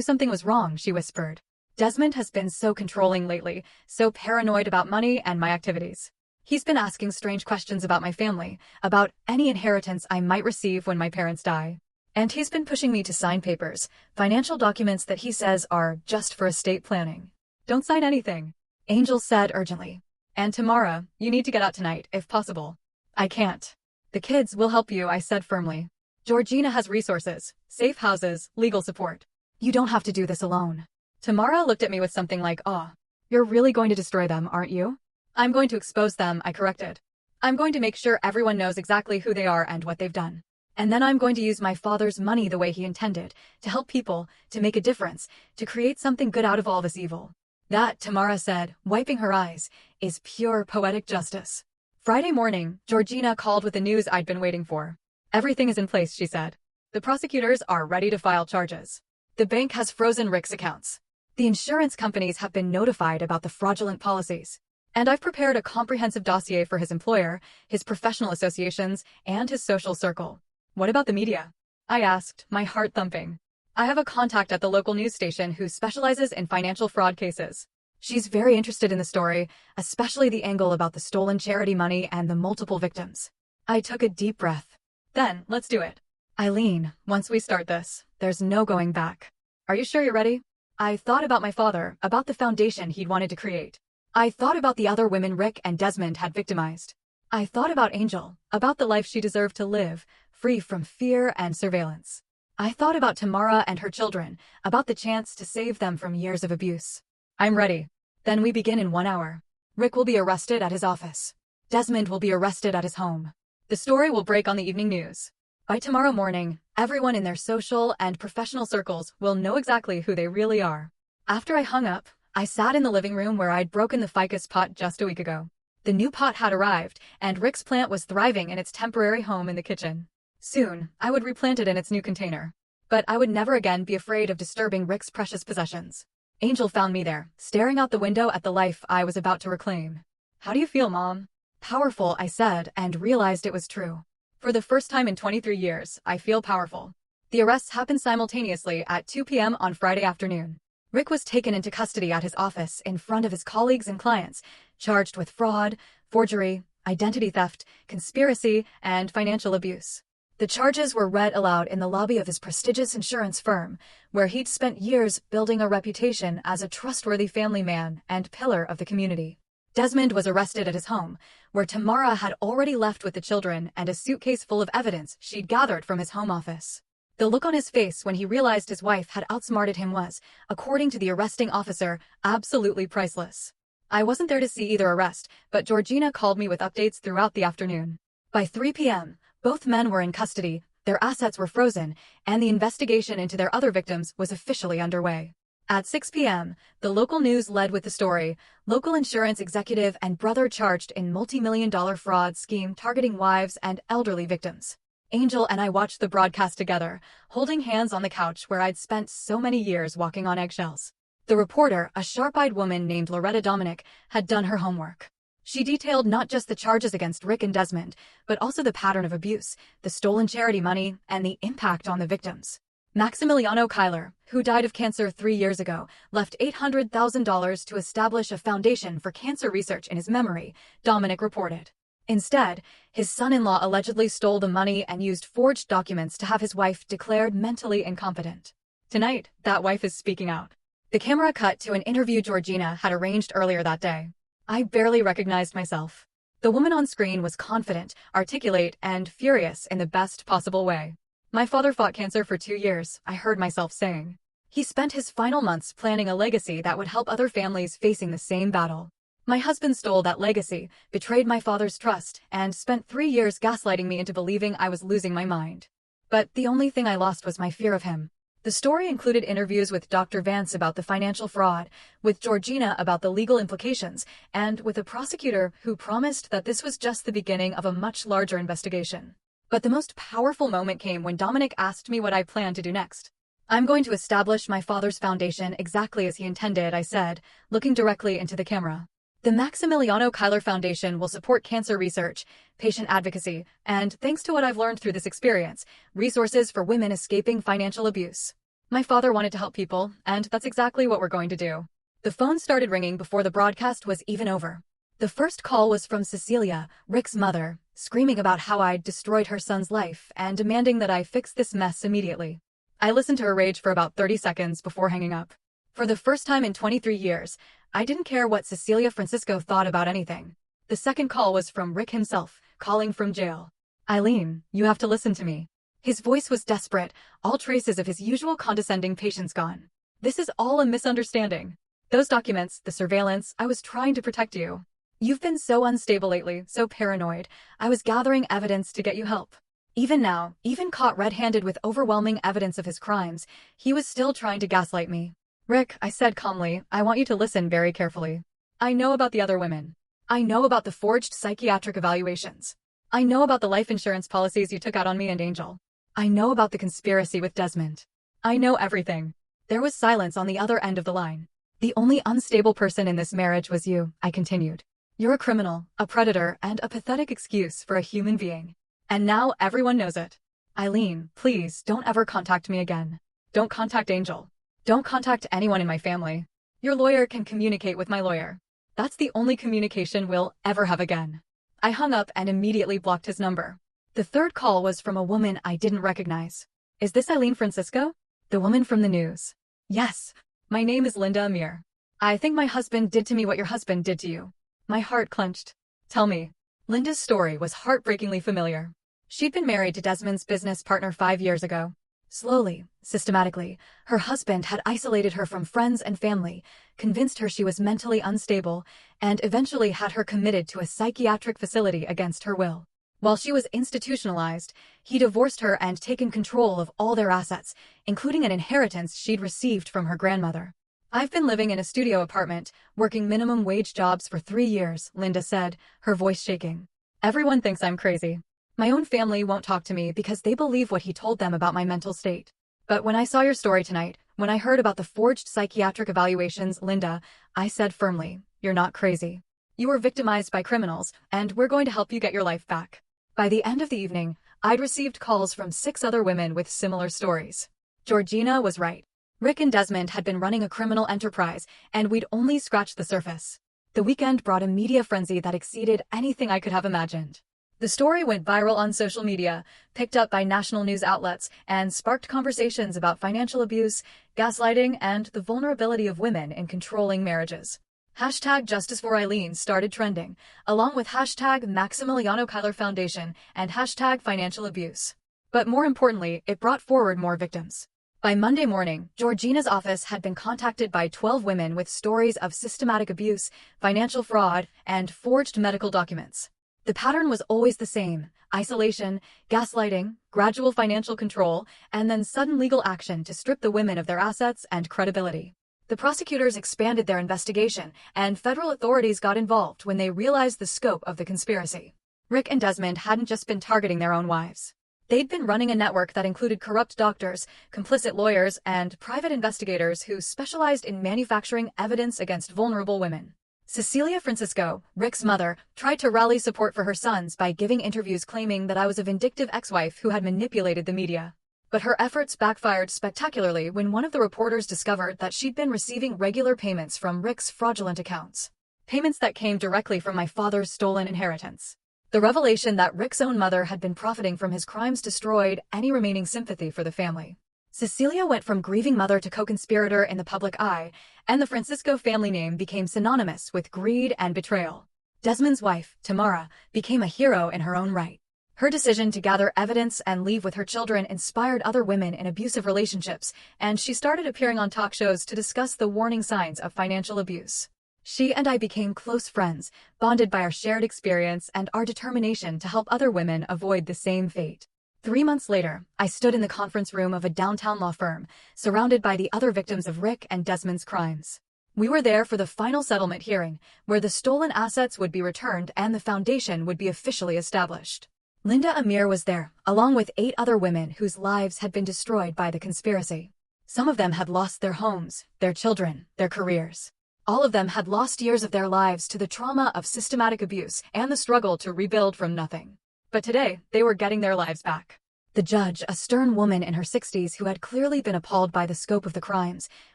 something was wrong, she whispered. Desmond has been so controlling lately, so paranoid about money and my activities. He's been asking strange questions about my family, about any inheritance I might receive when my parents die. And he's been pushing me to sign papers, financial documents that he says are just for estate planning. Don't sign anything, Angel said urgently. And Tamara, you need to get out tonight, if possible. I can't. The kids will help you, I said firmly. Georgina has resources, safe houses, legal support. You don't have to do this alone. Tamara looked at me with something like awe. You're really going to destroy them, aren't you? I'm going to expose them, I corrected. I'm going to make sure everyone knows exactly who they are and what they've done. And then I'm going to use my father's money the way he intended, to help people, to make a difference, to create something good out of all this evil. That, Tamara said, wiping her eyes, is pure poetic justice. Friday morning, Georgina called with the news I'd been waiting for. Everything is in place, she said. The prosecutors are ready to file charges. The bank has frozen Rick's accounts. The insurance companies have been notified about the fraudulent policies. And I've prepared a comprehensive dossier for his employer, his professional associations, and his social circle. What about the media? I asked, my heart thumping. I have a contact at the local news station who specializes in financial fraud cases. She's very interested in the story, especially the angle about the stolen charity money and the multiple victims. I took a deep breath. Then, let's do it. Eileen, once we start this, there's no going back. Are you sure you're ready? I thought about my father, about the foundation he'd wanted to create. I thought about the other women Rick and Desmond had victimized. I thought about Angel, about the life she deserved to live, free from fear and surveillance. I thought about Tamara and her children, about the chance to save them from years of abuse. I'm ready. Then we begin in 1 hour. Rick will be arrested at his office. Desmond will be arrested at his home. The story will break on the evening news. By tomorrow morning, everyone in their social and professional circles will know exactly who they really are. After I hung up, I sat in the living room where I'd broken the ficus pot just a week ago. The new pot had arrived, and Rick's plant was thriving in its temporary home in the kitchen. Soon, I would replant it in its new container. But I would never again be afraid of disturbing Rick's precious possessions. Angel found me there, staring out the window at the life I was about to reclaim. "How do you feel, Mom?" "Powerful," I said, and realized it was true. For the first time in 23 years, I feel powerful. The arrests happened simultaneously at 2 p.m. on Friday afternoon. Rick was taken into custody at his office in front of his colleagues and clients, charged with fraud, forgery, identity theft, conspiracy, and financial abuse. The charges were read aloud in the lobby of his prestigious insurance firm, where he'd spent years building a reputation as a trustworthy family man and pillar of the community. Desmond was arrested at his home, where Tamara had already left with the children and a suitcase full of evidence she'd gathered from his home office. The look on his face when he realized his wife had outsmarted him was, according to the arresting officer, absolutely priceless. I wasn't there to see either arrest, but Georgina called me with updates throughout the afternoon. By 3 p.m., both men were in custody, their assets were frozen, and the investigation into their other victims was officially underway. At 6 p.m., the local news led with the story, local insurance executive and brother charged in multi-million-dollar fraud scheme targeting wives and elderly victims. Angel and I watched the broadcast together, holding hands on the couch where I'd spent so many years walking on eggshells. The reporter, a sharp-eyed woman named Loretta Dominic, had done her homework. She detailed not just the charges against Rick and Desmond, but also the pattern of abuse, the stolen charity money, and the impact on the victims. Maximiliano Kyler, who died of cancer 3 years ago, left $800,000 to establish a foundation for cancer research in his memory, Dominic reported. Instead, his son-in-law allegedly stole the money and used forged documents to have his wife declared mentally incompetent. Tonight, that wife is speaking out. The camera cut to an interview Georgina had arranged earlier that day. I barely recognized myself. The woman on screen was confident, articulate, and furious in the best possible way. "My father fought cancer for 2 years," I heard myself saying. "He spent his final months planning a legacy that would help other families facing the same battle. My husband stole that legacy, betrayed my father's trust, and spent 3 years gaslighting me into believing I was losing my mind. But the only thing I lost was my fear of him." The story included interviews with Dr. Vance about the financial fraud, with Georgina about the legal implications, and with a prosecutor who promised that this was just the beginning of a much larger investigation. But the most powerful moment came when Dominic asked me what I planned to do next. "I'm going to establish my father's foundation exactly as he intended," I said, looking directly into the camera. "The Maximiliano Kyler Foundation will support cancer research, patient advocacy, and, thanks to what I've learned through this experience, resources for women escaping financial abuse. My father wanted to help people, and that's exactly what we're going to do." The phone started ringing before the broadcast was even over. The first call was from Cecilia, Rick's mother, screaming about how I'd destroyed her son's life and demanding that I fix this mess immediately. I listened to her rage for about 30 seconds before hanging up. For the first time in 23 years, I didn't care what Cecilia Francisco thought about anything. The second call was from Rick himself, calling from jail. "Eileen, you have to listen to me." His voice was desperate, all traces of his usual condescending patience gone. "This is all a misunderstanding. Those documents, the surveillance, I was trying to protect you. You've been so unstable lately, so paranoid. I was gathering evidence to get you help. Even now, even caught red-handed with overwhelming evidence of his crimes, he was still trying to gaslight me." "Rick," I said calmly, "I want you to listen very carefully. I know about the other women. I know about the forged psychiatric evaluations. I know about the life insurance policies you took out on me and Angel. I know about the conspiracy with Desmond. I know everything." There was silence on the other end of the line. "The only unstable person in this marriage was you," I continued. "You're a criminal, a predator, and a pathetic excuse for a human being. And now everyone knows it. Eileen, please don't ever contact me again. Don't contact Angel. Don't contact anyone in my family. Your lawyer can communicate with my lawyer. That's the only communication we'll ever have again." I hung up and immediately blocked his number. The third call was from a woman I didn't recognize. "Is this Eileen Francisco?" "The woman from the news." "Yes. My name is Linda Amir. I think my husband did to me what your husband did to you." My heart clenched. "Tell me." Linda's story was heartbreakingly familiar. She'd been married to Desmond's business partner 5 years ago. Slowly, systematically, her husband had isolated her from friends and family, convinced her she was mentally unstable, and eventually had her committed to a psychiatric facility against her will. While she was institutionalized, he divorced her and taken control of all their assets, including an inheritance she'd received from her grandmother. "I've been living in a studio apartment, working minimum wage jobs for 3 years, Linda said, her voice shaking. "Everyone thinks I'm crazy. My own family won't talk to me because they believe what he told them about my mental state. But when I saw your story tonight, when I heard about the forged psychiatric evaluations, Linda, I said firmly, you're not crazy. You were victimized by criminals, and we're going to help you get your life back." By the end of the evening, I'd received calls from 6 other women with similar stories. Georgina was right. Rick and Desmond had been running a criminal enterprise, and we'd only scratched the surface. The weekend brought a media frenzy that exceeded anything I could have imagined. The story went viral on social media, picked up by national news outlets, and sparked conversations about financial abuse, gaslighting, and the vulnerability of women in controlling marriages. Hashtag Justice for Eileen started trending, along with hashtag Maximiliano Kyler Foundation and hashtag financial abuse. But more importantly, it brought forward more victims. By Monday morning, Georgina's office had been contacted by 12 women with stories of systematic abuse, financial fraud, and forged medical documents. The pattern was always the same: isolation, gaslighting, gradual financial control, and then sudden legal action to strip the women of their assets and credibility. The prosecutors expanded their investigation, and federal authorities got involved when they realized the scope of the conspiracy. Rick and Desmond hadn't just been targeting their own wives. They'd been running a network that included corrupt doctors, complicit lawyers, and private investigators who specialized in manufacturing evidence against vulnerable women. Cecilia Francisco, Rick's mother, tried to rally support for her sons by giving interviews claiming that I was a vindictive ex-wife who had manipulated the media. But her efforts backfired spectacularly when one of the reporters discovered that she'd been receiving regular payments from Rick's fraudulent accounts. Payments that came directly from my father's stolen inheritance. The revelation that Rick's own mother had been profiting from his crimes destroyed any remaining sympathy for the family. Cecilia went from grieving mother to co-conspirator in the public eye, and the Francisco family name became synonymous with greed and betrayal. Desmond's wife, Tamara, became a hero in her own right. Her decision to gather evidence and leave with her children inspired other women in abusive relationships, and she started appearing on talk shows to discuss the warning signs of financial abuse. She and I became close friends, bonded by our shared experience and our determination to help other women avoid the same fate. 3 months later, I stood in the conference room of a downtown law firm, surrounded by the other victims of Rick and Desmond's crimes. We were there for the final settlement hearing, where the stolen assets would be returned and the foundation would be officially established. Linda Amir was there, along with 8 other women whose lives had been destroyed by the conspiracy. Some of them had lost their homes, their children, their careers. All of them had lost years of their lives to the trauma of systematic abuse and the struggle to rebuild from nothing. But today, they were getting their lives back. The judge, a stern woman in her 60s who had clearly been appalled by the scope of the crimes,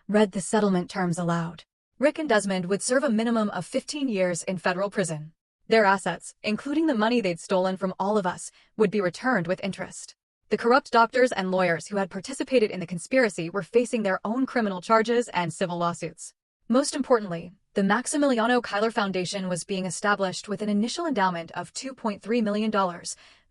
read the settlement terms aloud. Rick and Desmond would serve a minimum of 15 years in federal prison. Their assets, including the money they'd stolen from all of us, would be returned with interest. The corrupt doctors and lawyers who had participated in the conspiracy were facing their own criminal charges and civil lawsuits. Most importantly, the Maximiliano Kyler Foundation was being established with an initial endowment of $2.3 million,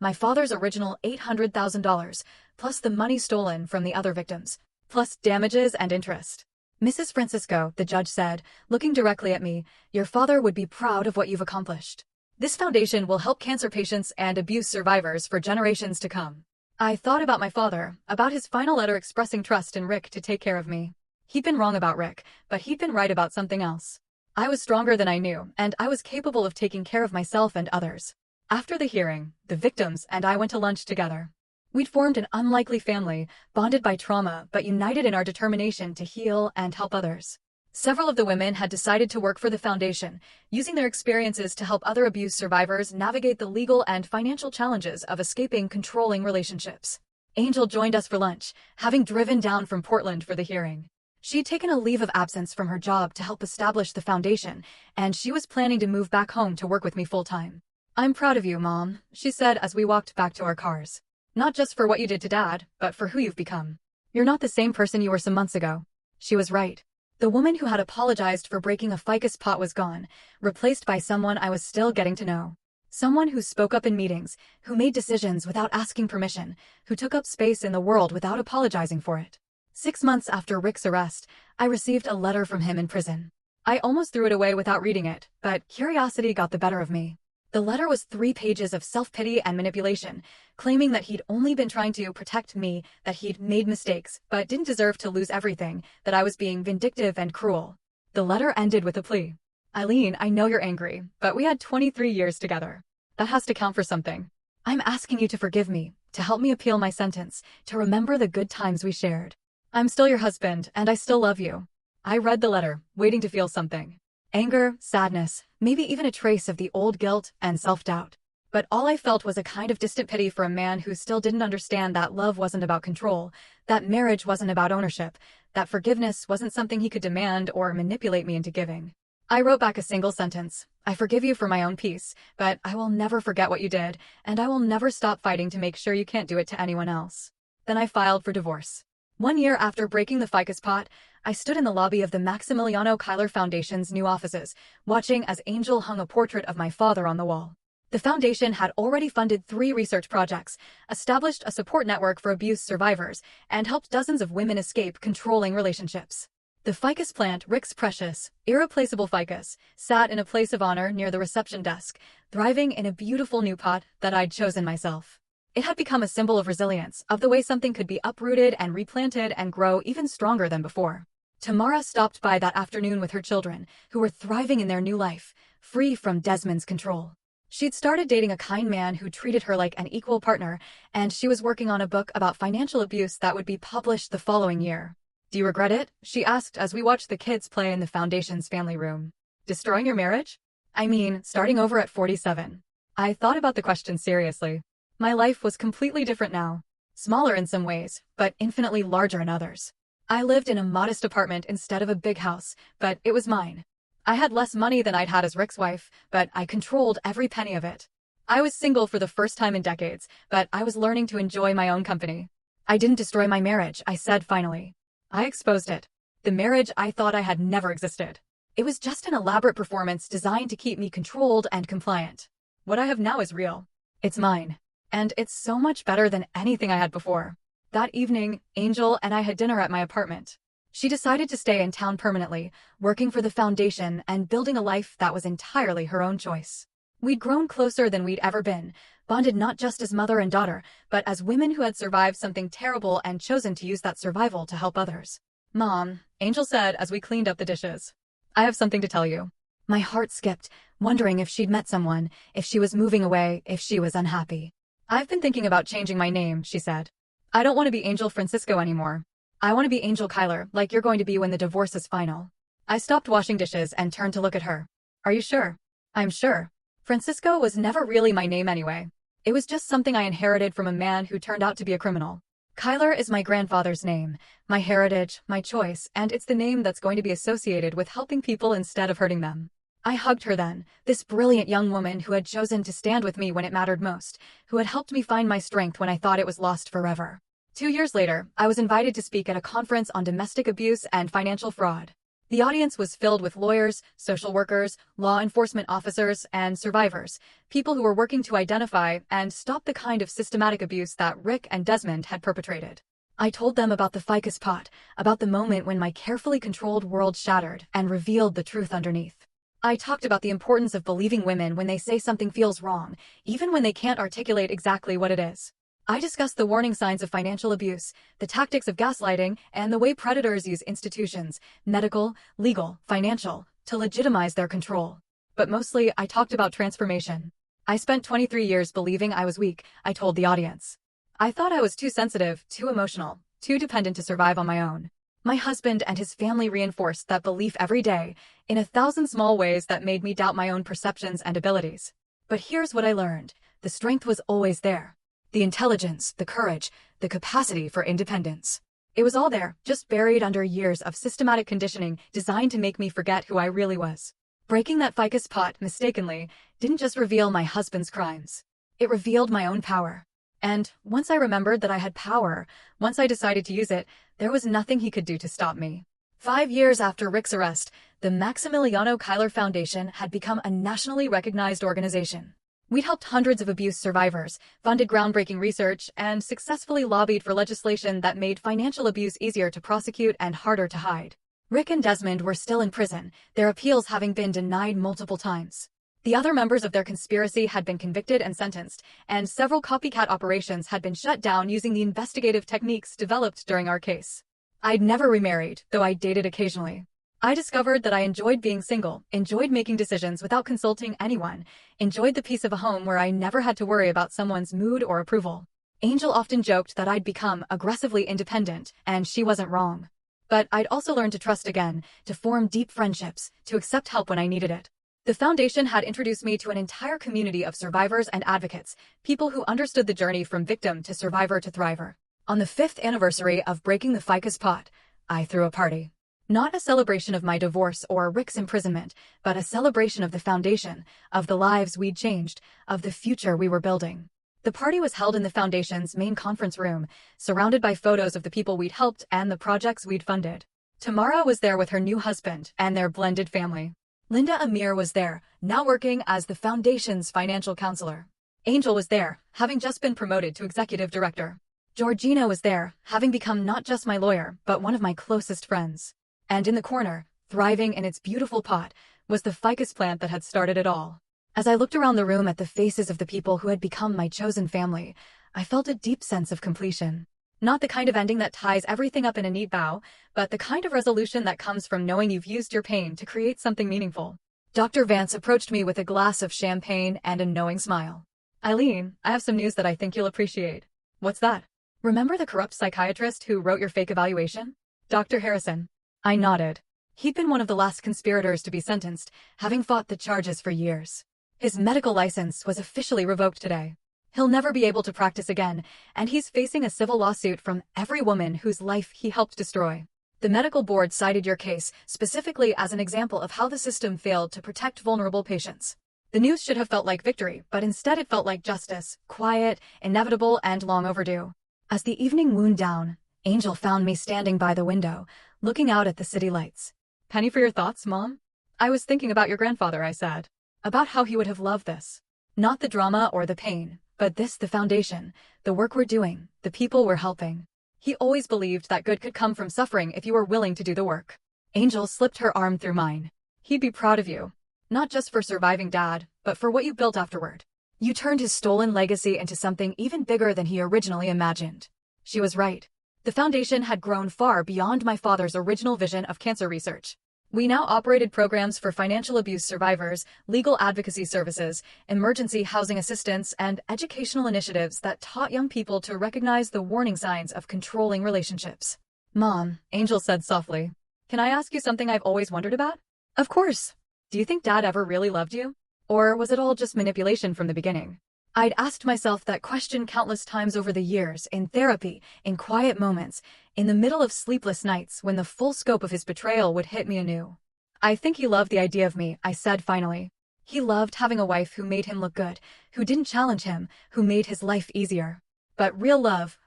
my father's original $800,000, plus the money stolen from the other victims, plus damages and interest. "Mrs. Francisco," the judge said, looking directly at me, "your father would be proud of what you've accomplished. This foundation will help cancer patients and abuse survivors for generations to come." I thought about my father, about his final letter expressing trust in Rick to take care of me. He'd been wrong about Rick, but he'd been right about something else. I was stronger than I knew, and I was capable of taking care of myself and others. After the hearing, the victims and I went to lunch together. We'd formed an unlikely family, bonded by trauma but united in our determination to heal and help others. Several of the women had decided to work for the foundation, using their experiences to help other abuse survivors navigate the legal and financial challenges of escaping controlling relationships. Angel joined us for lunch, having driven down from Portland for the hearing. She'd taken a leave of absence from her job to help establish the foundation, and she was planning to move back home to work with me full-time. "I'm proud of you, Mom," she said as we walked back to our cars. "Not just for what you did to Dad, but for who you've become. You're not the same person you were some months ago." She was right. The woman who had apologized for breaking a FICUS pot was gone, replaced by someone I was still getting to know. Someone who spoke up in meetings, who made decisions without asking permission, who took up space in the world without apologizing for it. 6 months after Rick's arrest, I received a letter from him in prison. I almost threw it away without reading it, but curiosity got the better of me. The letter was 3 pages of self-pity and manipulation, claiming that he'd only been trying to protect me, that he'd made mistakes, but didn't deserve to lose everything, that I was being vindictive and cruel. The letter ended with a plea. Eileen, I know you're angry, but we had 23 years together. That has to count for something. I'm asking you to forgive me, to help me appeal my sentence, to remember the good times we shared. I'm still your husband, and I still love you. I read the letter, waiting to feel something. Anger, sadness, maybe even a trace of the old guilt and self-doubt. But all I felt was a kind of distant pity for a man who still didn't understand that love wasn't about control, that marriage wasn't about ownership, that forgiveness wasn't something he could demand or manipulate me into giving. I wrote back a single sentence. I forgive you for my own peace, but I will never forget what you did, and I will never stop fighting to make sure you can't do it to anyone else. Then I filed for divorce. 1 year after breaking the ficus pot, I stood in the lobby of the Maximiliano Kyler Foundation's new offices, watching as Angel hung a portrait of my father on the wall. The foundation had already funded 3 research projects, established a support network for abuse survivors, and helped dozens of women escape controlling relationships. The ficus plant, Rick's precious, irreplaceable ficus, sat in a place of honor near the reception desk, thriving in a beautiful new pot that I'd chosen myself. It had become a symbol of resilience, of the way something could be uprooted and replanted and grow even stronger than before. Tamara stopped by that afternoon with her children, who were thriving in their new life, free from Desmond's control. She'd started dating a kind man who treated her like an equal partner, and she was working on a book about financial abuse that would be published the following year. Do you regret it? She asked as we watched the kids play in the foundation's family room. Destroying your marriage? I mean, starting over at 47. I thought about the question seriously. My life was completely different now. Smaller in some ways, but infinitely larger in others. I lived in a modest apartment instead of a big house, but it was mine. I had less money than I'd had as Rick's wife, but I controlled every penny of it. I was single for the first time in decades, but I was learning to enjoy my own company. I didn't destroy my marriage, I said finally. I exposed it. The marriage I thought I had never existed. It was just an elaborate performance designed to keep me controlled and compliant. What I have now is real. It's mine. And it's so much better than anything I had before. That evening, Angel and I had dinner at my apartment. She decided to stay in town permanently, working for the foundation and building a life that was entirely her own choice. We'd grown closer than we'd ever been, bonded not just as mother and daughter, but as women who had survived something terrible and chosen to use that survival to help others. Mom, Angel said as we cleaned up the dishes. I have something to tell you. My heart skipped, wondering if she'd met someone, if she was moving away, if she was unhappy. I've been thinking about changing my name, she said. I don't want to be Angel Francisco anymore. I want to be Angel Kyler, like you're going to be when the divorce is final. I stopped washing dishes and turned to look at her. Are you sure? I'm sure. Francisco was never really my name anyway. It was just something I inherited from a man who turned out to be a criminal. Kyler is my grandfather's name, my heritage, my choice, and it's the name that's going to be associated with helping people instead of hurting them. I hugged her then, this brilliant young woman who had chosen to stand with me when it mattered most, who had helped me find my strength when I thought it was lost forever. 2 years later, I was invited to speak at a conference on domestic abuse and financial fraud. The audience was filled with lawyers, social workers, law enforcement officers, and survivors, people who were working to identify and stop the kind of systematic abuse that Rick and Desmond had perpetrated. I told them about the ficus pot, about the moment when my carefully controlled world shattered and revealed the truth underneath. I talked about the importance of believing women when they say something feels wrong, even when they can't articulate exactly what it is. I discussed the warning signs of financial abuse, the tactics of gaslighting, and the way predators use institutions, medical, legal, financial, to legitimize their control. But mostly, I talked about transformation. I spent 23 years believing I was weak, I told the audience. I thought I was too sensitive, too emotional, too dependent to survive on my own. My husband and his family reinforced that belief every day, in 1,000 small ways that made me doubt my own perceptions and abilities. But here's what I learned. The strength was always there. The intelligence, the courage, the capacity for independence. It was all there, just buried under years of systematic conditioning designed to make me forget who I really was. Breaking that ficus pot, mistakenly, didn't just reveal my husband's crimes. It revealed my own power. And once I remembered that I had power, once I decided to use it, there was nothing he could do to stop me. 5 years after Rick's arrest, the Maximiliano Kyler Foundation had become a nationally recognized organization. We'd helped hundreds of abuse survivors, funded groundbreaking research, and successfully lobbied for legislation that made financial abuse easier to prosecute and harder to hide. Rick and Desmond were still in prison, their appeals having been denied multiple times. The other members of their conspiracy had been convicted and sentenced, and several copycat operations had been shut down using the investigative techniques developed during our case. I'd never remarried, though I dated occasionally. I discovered that I enjoyed being single, enjoyed making decisions without consulting anyone, enjoyed the peace of a home where I never had to worry about someone's mood or approval. Angel often joked that I'd become aggressively independent, and she wasn't wrong. But I'd also learned to trust again, to form deep friendships, to accept help when I needed it. The foundation had introduced me to an entire community of survivors and advocates, people who understood the journey from victim to survivor to thriver. On the 5th anniversary of breaking the FICUS pot, I threw a party. Not a celebration of my divorce or Rick's imprisonment, but a celebration of the foundation, of the lives we'd changed, of the future we were building. The party was held in the foundation's main conference room, surrounded by photos of the people we'd helped and the projects we'd funded. Tamara was there with her new husband and their blended family. Linda Amir was there, now working as the foundation's financial counselor. Angel was there, having just been promoted to executive director. Georgina was there, having become not just my lawyer, but one of my closest friends. And in the corner, thriving in its beautiful pot, was the ficus plant that had started it all. As I looked around the room at the faces of the people who had become my chosen family, I felt a deep sense of completion. Not the kind of ending that ties everything up in a neat bow, but the kind of resolution that comes from knowing you've used your pain to create something meaningful. Dr. Vance approached me with a glass of champagne and a knowing smile. Eileen, I have some news that I think you'll appreciate. What's that? Remember the corrupt psychiatrist who wrote your fake evaluation? Dr. Harrison. I nodded. He'd been one of the last conspirators to be sentenced, having fought the charges for years. His medical license was officially revoked today. He'll never be able to practice again, and he's facing a civil lawsuit from every woman whose life he helped destroy. The medical board cited your case specifically as an example of how the system failed to protect vulnerable patients. The news should have felt like victory, but instead it felt like justice, quiet, inevitable, and long overdue. As the evening wound down, Angel found me standing by the window, looking out at the city lights. Penny for your thoughts, Mom? I was thinking about your grandfather, I said. About how he would have loved this. Not the drama or the pain, but this, the foundation, the work we're doing, the people we're helping. He always believed that good could come from suffering if you were willing to do the work. Angel slipped her arm through mine. He'd be proud of you. Not just for surviving Dad, but for what you built afterward. You turned his stolen legacy into something even bigger than he originally imagined. She was right. The foundation had grown far beyond my father's original vision of cancer research. We now operated programs for financial abuse survivors, legal advocacy services, emergency housing assistance, and educational initiatives that taught young people to recognize the warning signs of controlling relationships. Mom, Angel said softly, can I ask you something I've always wondered about? Of course. Do you think Dad ever really loved you? Or was it all just manipulation from the beginning? I'd asked myself that question countless times over the years, in therapy, in quiet moments, in the middle of sleepless nights when the full scope of his betrayal would hit me anew. I think he loved the idea of me, I said finally. He loved having a wife who made him look good, who didn't challenge him, who made his life easier. But real love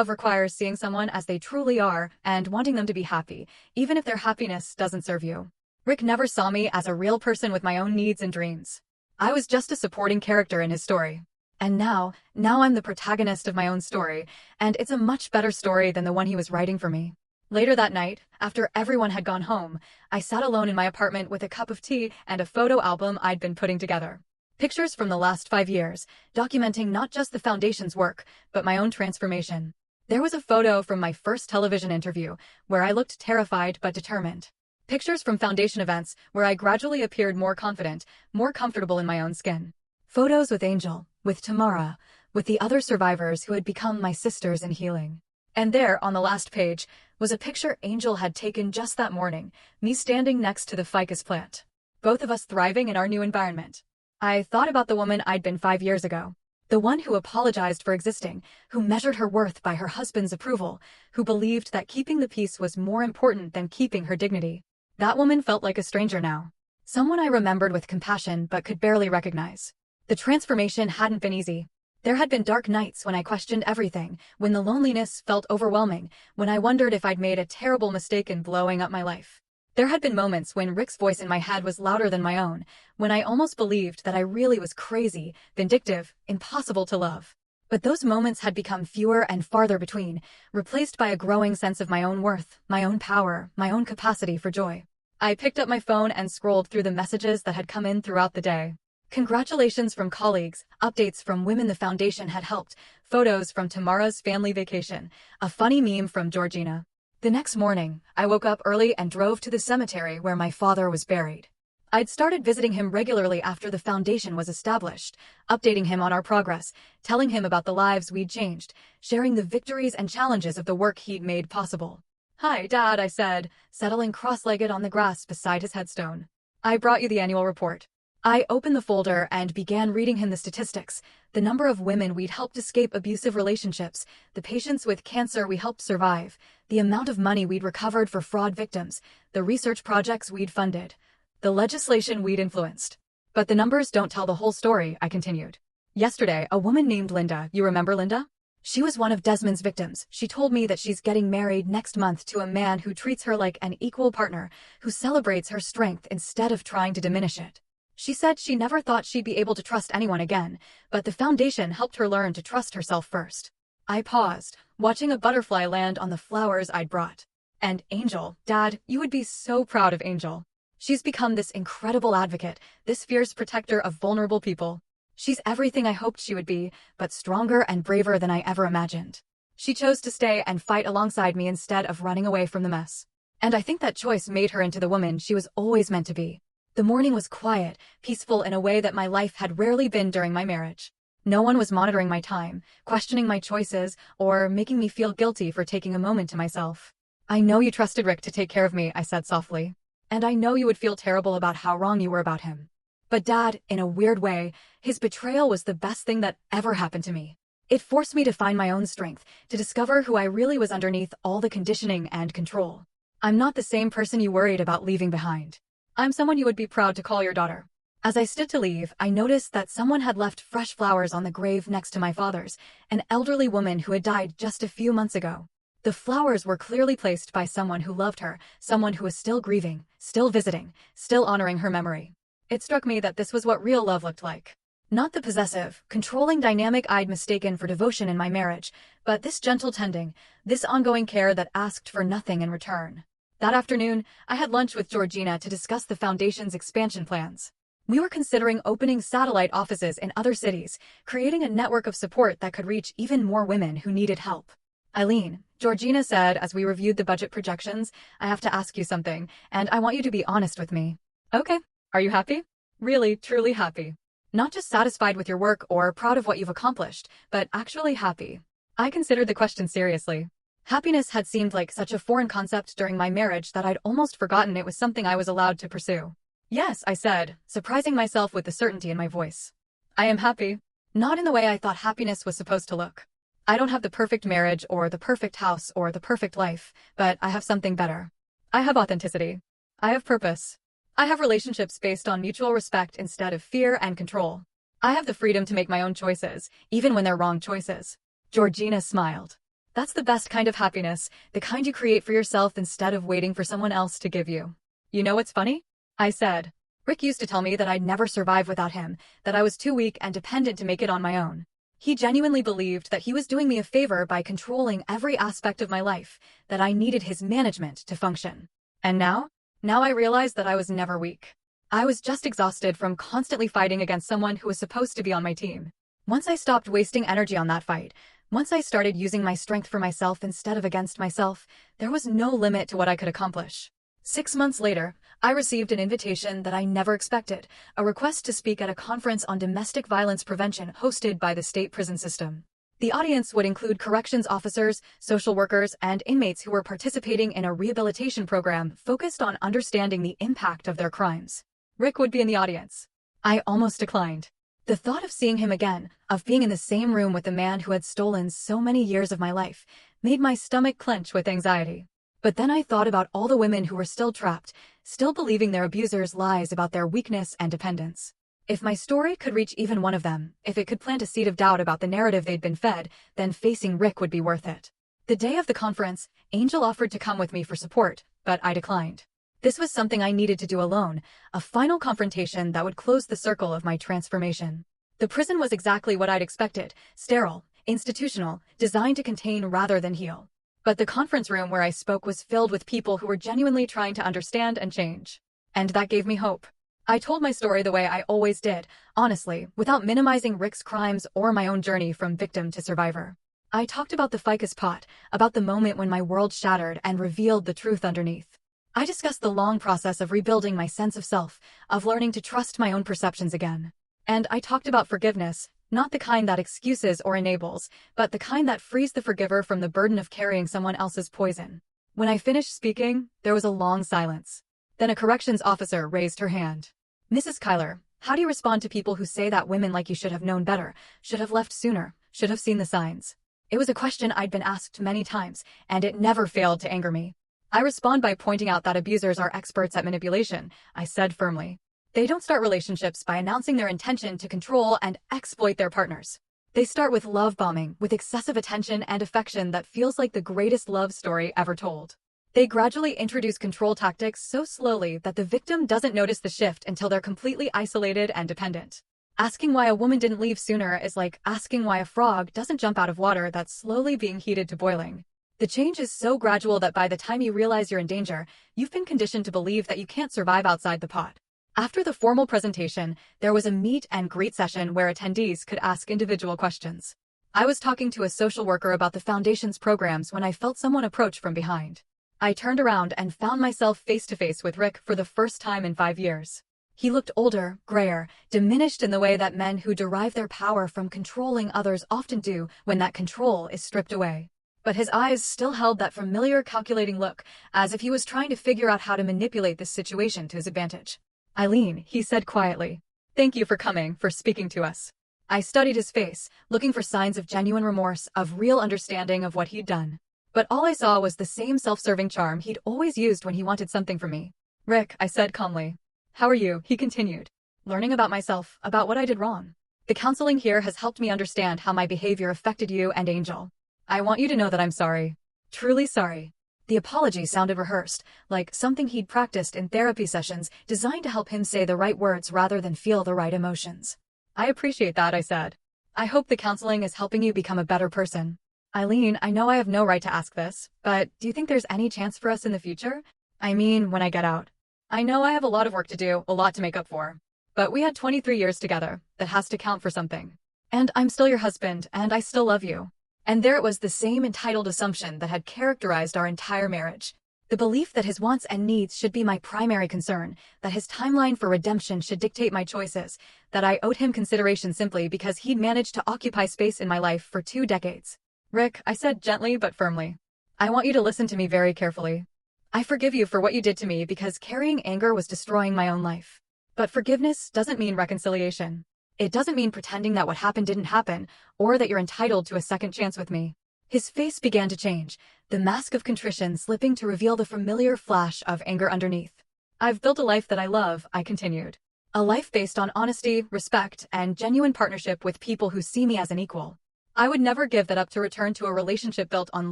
requires seeing someone as they truly are and wanting them to be happy, even if their happiness doesn't serve you. Rick never saw me as a real person with my own needs and dreams. I was just a supporting character in his story. And now I'm the protagonist of my own story, and it's a much better story than the one he was writing for me. Later that night, after everyone had gone home, I sat alone in my apartment with a cup of tea and a photo album I'd been putting together. Pictures from the last 5 years, documenting not just the foundation's work, but my own transformation. There was a photo from my first television interview, where I looked terrified but determined. Pictures from foundation events, where I gradually appeared more confident, more comfortable in my own skin. Photos with Angel, with Tamara, with the other survivors who had become my sisters in healing. And there, on the last page, was a picture Angel had taken just that morning, me standing next to the ficus plant. Both of us thriving in our new environment. I thought about the woman I'd been 5 years ago. The one who apologized for existing, who measured her worth by her husband's approval, who believed that keeping the peace was more important than keeping her dignity. That woman felt like a stranger now. Someone I remembered with compassion but could barely recognize. The transformation hadn't been easy. There had been dark nights when I questioned everything, when the loneliness felt overwhelming, when I wondered if I'd made a terrible mistake in blowing up my life. There had been moments when Rick's voice in my head was louder than my own, when I almost believed that I really was crazy, vindictive, impossible to love. But those moments had become fewer and farther between, replaced by a growing sense of my own worth, my own power, my own capacity for joy. I picked up my phone and scrolled through the messages that had come in throughout the day. Congratulations from colleagues, updates from women the foundation had helped, photos from Tamara's family vacation, a funny meme from Georgina. The next morning, I woke up early and drove to the cemetery where my father was buried. I'd started visiting him regularly after the foundation was established, updating him on our progress, telling him about the lives we'd changed, sharing the victories and challenges of the work he'd made possible. "Hi, Dad," I said, settling cross-legged on the grass beside his headstone. "I brought you the annual report." I opened the folder and began reading him the statistics, the number of women we'd helped escape abusive relationships, the patients with cancer we helped survive, the amount of money we'd recovered for fraud victims, the research projects we'd funded, the legislation we'd influenced. "But the numbers don't tell the whole story," I continued. "Yesterday, a woman named Linda, you remember Linda? She was one of Desmond's victims. She told me that she's getting married next month to a man who treats her like an equal partner, who celebrates her strength instead of trying to diminish it. She said she never thought she'd be able to trust anyone again, but the foundation helped her learn to trust herself first." I paused, watching a butterfly land on the flowers I'd brought. "And Angel, Dad, you would be so proud of Angel. She's become this incredible advocate, this fierce protector of vulnerable people. She's everything I hoped she would be, but stronger and braver than I ever imagined. She chose to stay and fight alongside me instead of running away from the mess. And I think that choice made her into the woman she was always meant to be." The morning was quiet, peaceful in a way that my life had rarely been during my marriage. No one was monitoring my time, questioning my choices, or making me feel guilty for taking a moment to myself. "I know you trusted Rick to take care of me," I said softly. "And I know you would feel terrible about how wrong you were about him. But Dad, in a weird way, his betrayal was the best thing that ever happened to me. It forced me to find my own strength, to discover who I really was underneath all the conditioning and control. I'm not the same person you worried about leaving behind. I'm someone you would be proud to call your daughter." As I stood to leave, I noticed that someone had left fresh flowers on the grave next to my father's, an elderly woman who had died just a few months ago. The flowers were clearly placed by someone who loved her, someone who was still grieving, still visiting, still honoring her memory. It struck me that this was what real love looked like. Not the possessive, controlling dynamic I'd mistaken for devotion in my marriage, but this gentle tending, this ongoing care that asked for nothing in return. That afternoon, I had lunch with Georgina to discuss the foundation's expansion plans. We were considering opening satellite offices in other cities, creating a network of support that could reach even more women who needed help. "Eileen," Georgina said as we reviewed the budget projections, "I have to ask you something, and I want you to be honest with me." "Okay. Are you happy?" "Really, truly happy. Not just satisfied with your work or proud of what you've accomplished, but actually happy." I considered the question seriously. Happiness had seemed like such a foreign concept during my marriage that I'd almost forgotten it was something I was allowed to pursue. "Yes," I said, surprising myself with the certainty in my voice. "I am happy. Not in the way I thought happiness was supposed to look. I don't have the perfect marriage or the perfect house or the perfect life, but I have something better. I have authenticity. I have purpose. I have relationships based on mutual respect instead of fear and control. I have the freedom to make my own choices, even when they're wrong choices." Georgina smiled. "That's the best kind of happiness, the kind you create for yourself instead of waiting for someone else to give you." "You know what's funny?" I said. "Rick used to tell me that I'd never survive without him, that I was too weak and dependent to make it on my own. He genuinely believed that he was doing me a favor by controlling every aspect of my life, that I needed his management to function. And now I realized that I was never weak. I was just exhausted from constantly fighting against someone who was supposed to be on my team. Once I stopped wasting energy on that fight, once I started using my strength for myself instead of against myself, there was no limit to what I could accomplish." 6 months later, I received an invitation that I never expected, a request to speak at a conference on domestic violence prevention hosted by the state prison system. The audience would include corrections officers, social workers, and inmates who were participating in a rehabilitation program focused on understanding the impact of their crimes. Rick would be in the audience. I almost declined. The thought of seeing him again, of being in the same room with the man who had stolen so many years of my life, made my stomach clench with anxiety. But then I thought about all the women who were still trapped, still believing their abusers' lies about their weakness and dependence. If my story could reach even one of them, if it could plant a seed of doubt about the narrative they'd been fed, then facing Rick would be worth it. The day of the conference, Angel offered to come with me for support, but I declined. This was something I needed to do alone, a final confrontation that would close the circle of my transformation. The prison was exactly what I'd expected, sterile, institutional, designed to contain rather than heal. But the conference room where I spoke was filled with people who were genuinely trying to understand and change. And that gave me hope. I told my story the way I always did, honestly, without minimizing Rick's crimes or my own journey from victim to survivor. I talked about the ficus pot, about the moment when my world shattered and revealed the truth underneath. I discussed the long process of rebuilding my sense of self, of learning to trust my own perceptions again. And I talked about forgiveness, not the kind that excuses or enables, but the kind that frees the forgiver from the burden of carrying someone else's poison. When I finished speaking, there was a long silence. Then a corrections officer raised her hand. Mrs. Kyler, how do you respond to people who say that women like you should have known better, should have left sooner, should have seen the signs? It was a question I'd been asked many times, and it never failed to anger me. I respond by pointing out that abusers are experts at manipulation, I said firmly. They don't start relationships by announcing their intention to control and exploit their partners. They start with love bombing, with excessive attention and affection that feels like the greatest love story ever told. They gradually introduce control tactics so slowly that the victim doesn't notice the shift until they're completely isolated and dependent. Asking why a woman didn't leave sooner is like asking why a frog doesn't jump out of water that's slowly being heated to boiling. The change is so gradual that by the time you realize you're in danger, you've been conditioned to believe that you can't survive outside the pot. After the formal presentation, there was a meet and greet session where attendees could ask individual questions. I was talking to a social worker about the Foundation's programs when I felt someone approach from behind. I turned around and found myself face-to-face with Rick for the first time in 5 years. He looked older, grayer, diminished in the way that men who derive their power from controlling others often do when that control is stripped away. But his eyes still held that familiar, calculating look, as if he was trying to figure out how to manipulate this situation to his advantage. "Eileen," he said quietly. "Thank you for coming, for speaking to us." I studied his face, looking for signs of genuine remorse, of real understanding of what he'd done. But all I saw was the same self-serving charm he'd always used when he wanted something from me. "Rick," I said calmly. "How are you?" he continued. "Learning about myself, about what I did wrong. The counseling here has helped me understand how my behavior affected you and Angel. I want you to know that I'm sorry. Truly sorry." The apology sounded rehearsed, like something he'd practiced in therapy sessions designed to help him say the right words rather than feel the right emotions. "I appreciate that," I said. "I hope the counseling is helping you become a better person." "Eileen, I know I have no right to ask this, but do you think there's any chance for us in the future? I mean, when I get out. I know I have a lot of work to do, a lot to make up for. But we had 23 years together. That has to count for something. And I'm still your husband, and I still love you." And there it was, the same entitled assumption that had characterized our entire marriage. The belief that his wants and needs should be my primary concern, that his timeline for redemption should dictate my choices, that I owed him consideration simply because he'd managed to occupy space in my life for 2 decades. "Rick," I said gently but firmly, "I want you to listen to me very carefully. I forgive you for what you did to me because carrying anger was destroying my own life. But forgiveness doesn't mean reconciliation. It doesn't mean pretending that what happened didn't happen, or that you're entitled to a second chance with me." His face began to change, the mask of contrition slipping to reveal the familiar flash of anger underneath. "I've built a life that I love," I continued. "A life based on honesty, respect, and genuine partnership with people who see me as an equal. I would never give that up to return to a relationship built on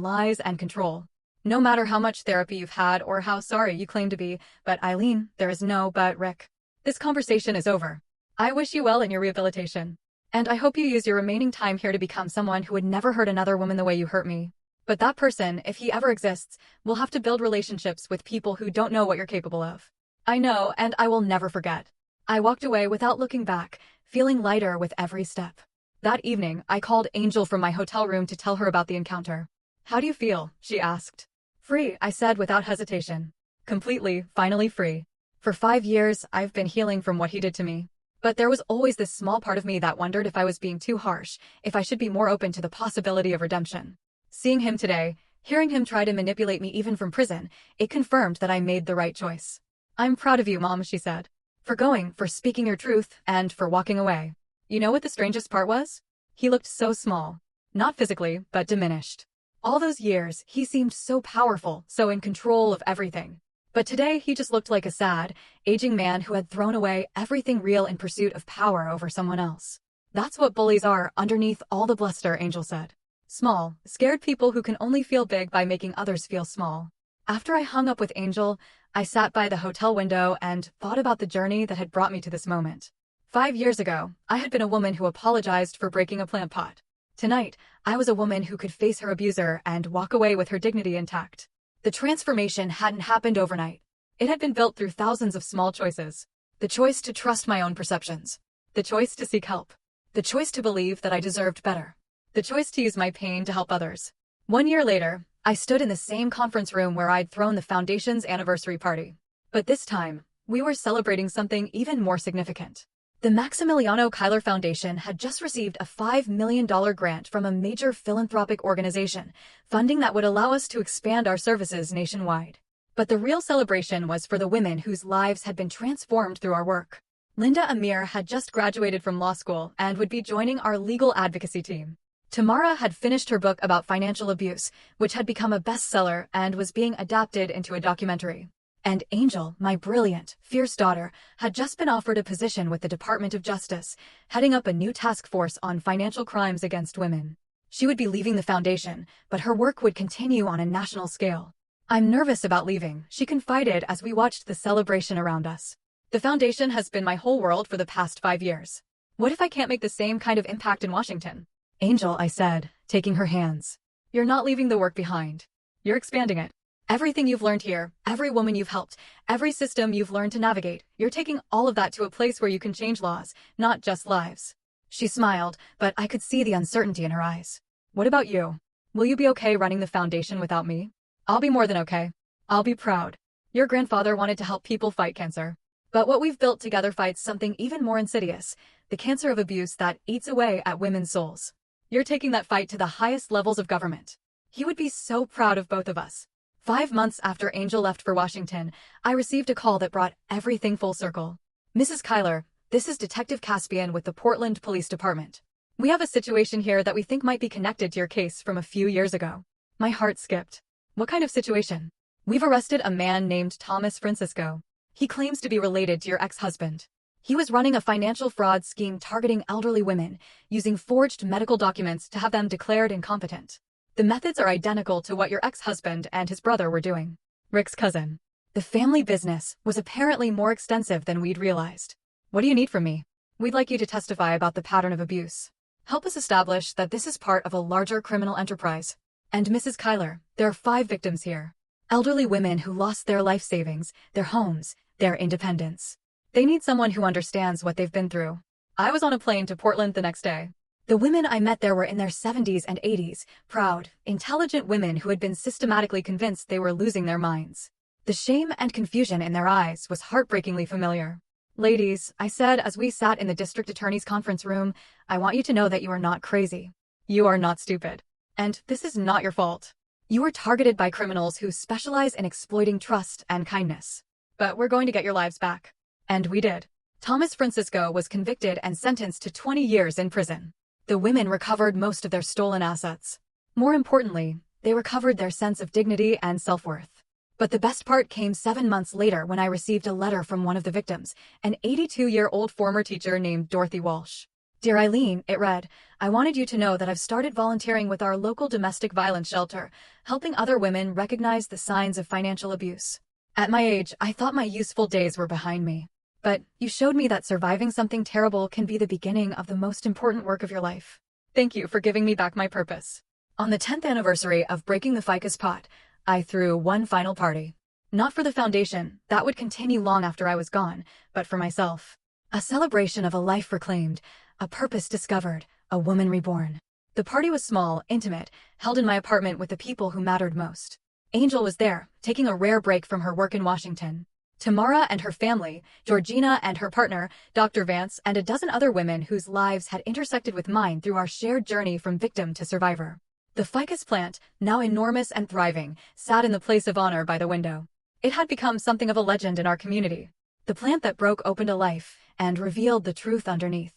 lies and control. No matter how much therapy you've had or how sorry you claim to be, but Eileen, there is no but, Rick. This conversation is over. I wish you well in your rehabilitation. And I hope you use your remaining time here to become someone who would never hurt another woman the way you hurt me. But that person, if he ever exists, will have to build relationships with people who don't know what you're capable of. I know, and I will never forget." I walked away without looking back, feeling lighter with every step. That evening, I called Angel from my hotel room to tell her about the encounter. "How do you feel?" she asked. "Free," I said without hesitation. "Completely, finally free. For 5 years, I've been healing from what he did to me. But there was always this small part of me that wondered if I was being too harsh, if I should be more open to the possibility of redemption. Seeing him today, hearing him try to manipulate me even from prison, it confirmed that I made the right choice." "I'm proud of you, Mom," she said. "For going, for speaking your truth, and for walking away. You know what the strangest part was? He looked so small. Not physically, but diminished. All those years, he seemed so powerful, so in control of everything. But today, he just looked like a sad, aging man who had thrown away everything real in pursuit of power over someone else. That's what bullies are underneath all the bluster," Angel said. "Small, scared people who can only feel big by making others feel small. After I hung up with Angel, I sat by the hotel window and thought about the journey that had brought me to this moment. 5 years ago, I had been a woman who apologized for breaking a plant pot. Tonight, I was a woman who could face her abuser and walk away with her dignity intact. The transformation hadn't happened overnight. It had been built through thousands of small choices. The choice to trust my own perceptions. The choice to seek help. The choice to believe that I deserved better. The choice to use my pain to help others. 1 year later, I stood in the same conference room where I'd thrown the foundation's anniversary party. But this time, we were celebrating something even more significant. The Maximiliano Kyler Foundation had just received a $5 million grant from a major philanthropic organization, funding that would allow us to expand our services nationwide. But the real celebration was for the women whose lives had been transformed through our work. Linda Amir had just graduated from law school and would be joining our legal advocacy team. Tamara had finished her book about financial abuse, which had become a bestseller and was being adapted into a documentary. And Angel, my brilliant, fierce daughter, had just been offered a position with the Department of Justice, heading up a new task force on financial crimes against women. She would be leaving the foundation, but her work would continue on a national scale. "I'm nervous about leaving," she confided as we watched the celebration around us. "The foundation has been my whole world for the past 5 years. What if I can't make the same kind of impact in Washington?" "Angel," I said, taking her hands. "You're not leaving the work behind. You're expanding it. Everything you've learned here, every woman you've helped, every system you've learned to navigate, you're taking all of that to a place where you can change laws, not just lives." She smiled, but I could see the uncertainty in her eyes. "What about you? Will you be okay running the foundation without me?" "I'll be more than okay. I'll be proud. Your grandfather wanted to help people fight cancer. But what we've built together fights something even more insidious, the cancer of abuse that eats away at women's souls. You're taking that fight to the highest levels of government. He would be so proud of both of us." 5 months after Angel left for Washington, I received a call that brought everything full circle. "Mrs. Kyler, this is Detective Caspian with the Portland Police Department. We have a situation here that we think might be connected to your case from a few years ago." My heart skipped. "What kind of situation?" "We've arrested a man named Thomas Francisco. He claims to be related to your ex-husband. He was running a financial fraud scheme targeting elderly women, using forged medical documents to have them declared incompetent. The methods are identical to what your ex-husband and his brother were doing." Rick's cousin. The family business was apparently more extensive than we'd realized. "What do you need from me?" "We'd like you to testify about the pattern of abuse. Help us establish that this is part of a larger criminal enterprise. And Mrs. Kyler, there are 5 victims here. Elderly women who lost their life savings, their homes, their independence. They need someone who understands what they've been through." I was on a plane to Portland the next day. The women I met there were in their 70s and 80s, proud, intelligent women who had been systematically convinced they were losing their minds. The shame and confusion in their eyes was heartbreakingly familiar. "Ladies," I said as we sat in the district attorney's conference room, "I want you to know that you are not crazy. You are not stupid. And this is not your fault. You were targeted by criminals who specialize in exploiting trust and kindness. But we're going to get your lives back." And we did. Thomas Francisco was convicted and sentenced to 20 years in prison. The women recovered most of their stolen assets. More importantly, they recovered their sense of dignity and self-worth. But the best part came 7 months later when I received a letter from one of the victims, an 82-year-old former teacher named Dorothy Walsh. "Dear Eileen," it read, "I wanted you to know that I've started volunteering with our local domestic violence shelter, helping other women recognize the signs of financial abuse. At my age, I thought my useful days were behind me. But you showed me that surviving something terrible can be the beginning of the most important work of your life. Thank you for giving me back my purpose." On the 10th anniversary of breaking the FICUS pot, I threw one final party. Not for the foundation, that would continue long after I was gone, but for myself. A celebration of a life reclaimed, a purpose discovered, a woman reborn. The party was small, intimate, held in my apartment with the people who mattered most. Angel was there, taking a rare break from her work in Washington. Tamara and her family, Georgina and her partner, Dr. Vance, and a dozen other women whose lives had intersected with mine through our shared journey from victim to survivor. The ficus plant, now enormous and thriving, sat in the place of honor by the window. It had become something of a legend in our community. The plant that broke opened a life and revealed the truth underneath.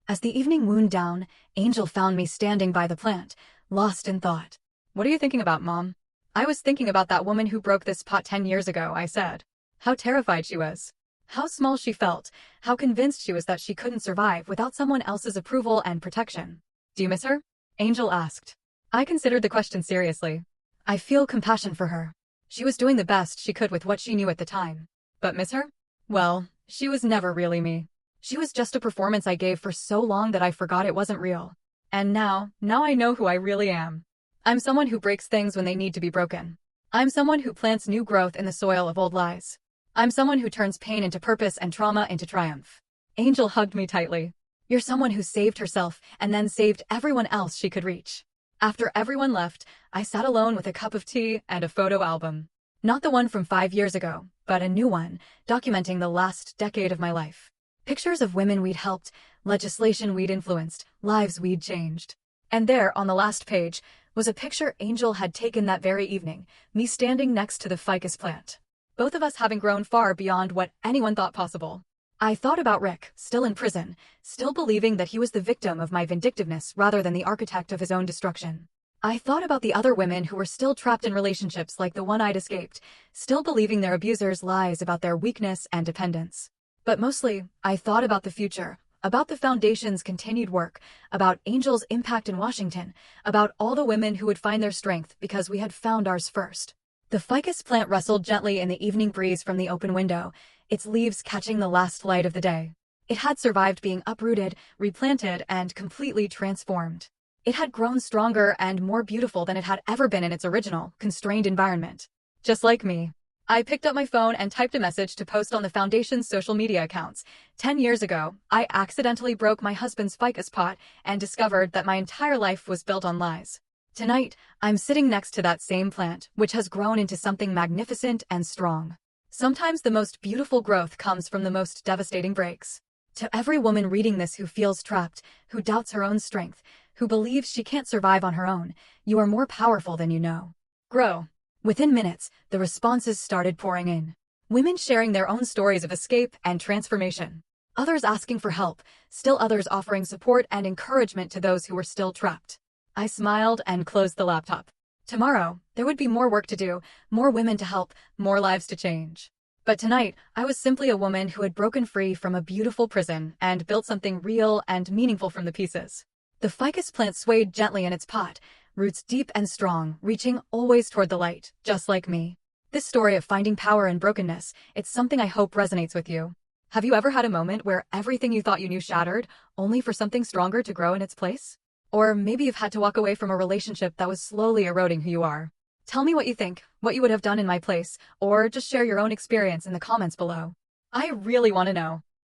As the evening wound down, Angel found me standing by the plant, lost in thought. "What are you thinking about, Mom?" "I was thinking about that woman who broke this pot 10 years ago," I said. How terrified she was. How small she felt. How convinced she was that she couldn't survive without someone else's approval and protection. "Do you miss her?" Angel asked. I considered the question seriously. "I feel compassion for her. She was doing the best she could with what she knew at the time. But miss her? Well, she was never really me. She was just a performance I gave for so long that I forgot it wasn't real. And now I know who I really am. I'm someone who breaks things when they need to be broken. I'm someone who plants new growth in the soil of old lies. I'm someone who turns pain into purpose and trauma into triumph. Angel hugged me tightly. You're someone who saved herself and then saved everyone else she could reach. After everyone left, I sat alone with a cup of tea and a photo album. Not the one from 5 years ago, but a new one, documenting the last decade of my life. Pictures of women we'd helped, legislation we'd influenced, lives we'd changed. And there, on the last page, was a picture Angel had taken that very evening, me standing next to the ficus plant. Both of us having grown far beyond what anyone thought possible. I thought about Rick, still in prison, still believing that he was the victim of my vindictiveness rather than the architect of his own destruction. I thought about the other women who were still trapped in relationships like the one I'd escaped, still believing their abusers' lies about their weakness and dependence. But mostly, I thought about the future, about the Foundation's continued work, about Angel's impact in Washington, about all the women who would find their strength because we had found ours first. The ficus plant rustled gently in the evening breeze from the open window, its leaves catching the last light of the day. It had survived being uprooted, replanted, and completely transformed. It had grown stronger and more beautiful than it had ever been in its original, constrained environment. Just like me. I picked up my phone and typed a message to post on the Foundation's social media accounts. 10 years ago, I accidentally broke my husband's ficus pot and discovered that my entire life was built on lies. Tonight, I'm sitting next to that same plant, which has grown into something magnificent and strong. Sometimes the most beautiful growth comes from the most devastating breaks. To every woman reading this who feels trapped, who doubts her own strength, who believes she can't survive on her own, you are more powerful than you know. Grow. Within minutes, the responses started pouring in. Women sharing their own stories of escape and transformation. Others asking for help, still others offering support and encouragement to those who were still trapped. I smiled and closed the laptop. Tomorrow, there would be more work to do, more women to help, more lives to change. But tonight, I was simply a woman who had broken free from a beautiful prison and built something real and meaningful from the pieces. The ficus plant swayed gently in its pot, roots deep and strong, reaching always toward the light, just like me. This story of finding power in brokenness, it's something I hope resonates with you. Have you ever had a moment where everything you thought you knew shattered, only for something stronger to grow in its place? Or maybe you've had to walk away from a relationship that was slowly eroding who you are. Tell me what you think, what you would have done in my place, or just share your own experience in the comments below. I really want to know.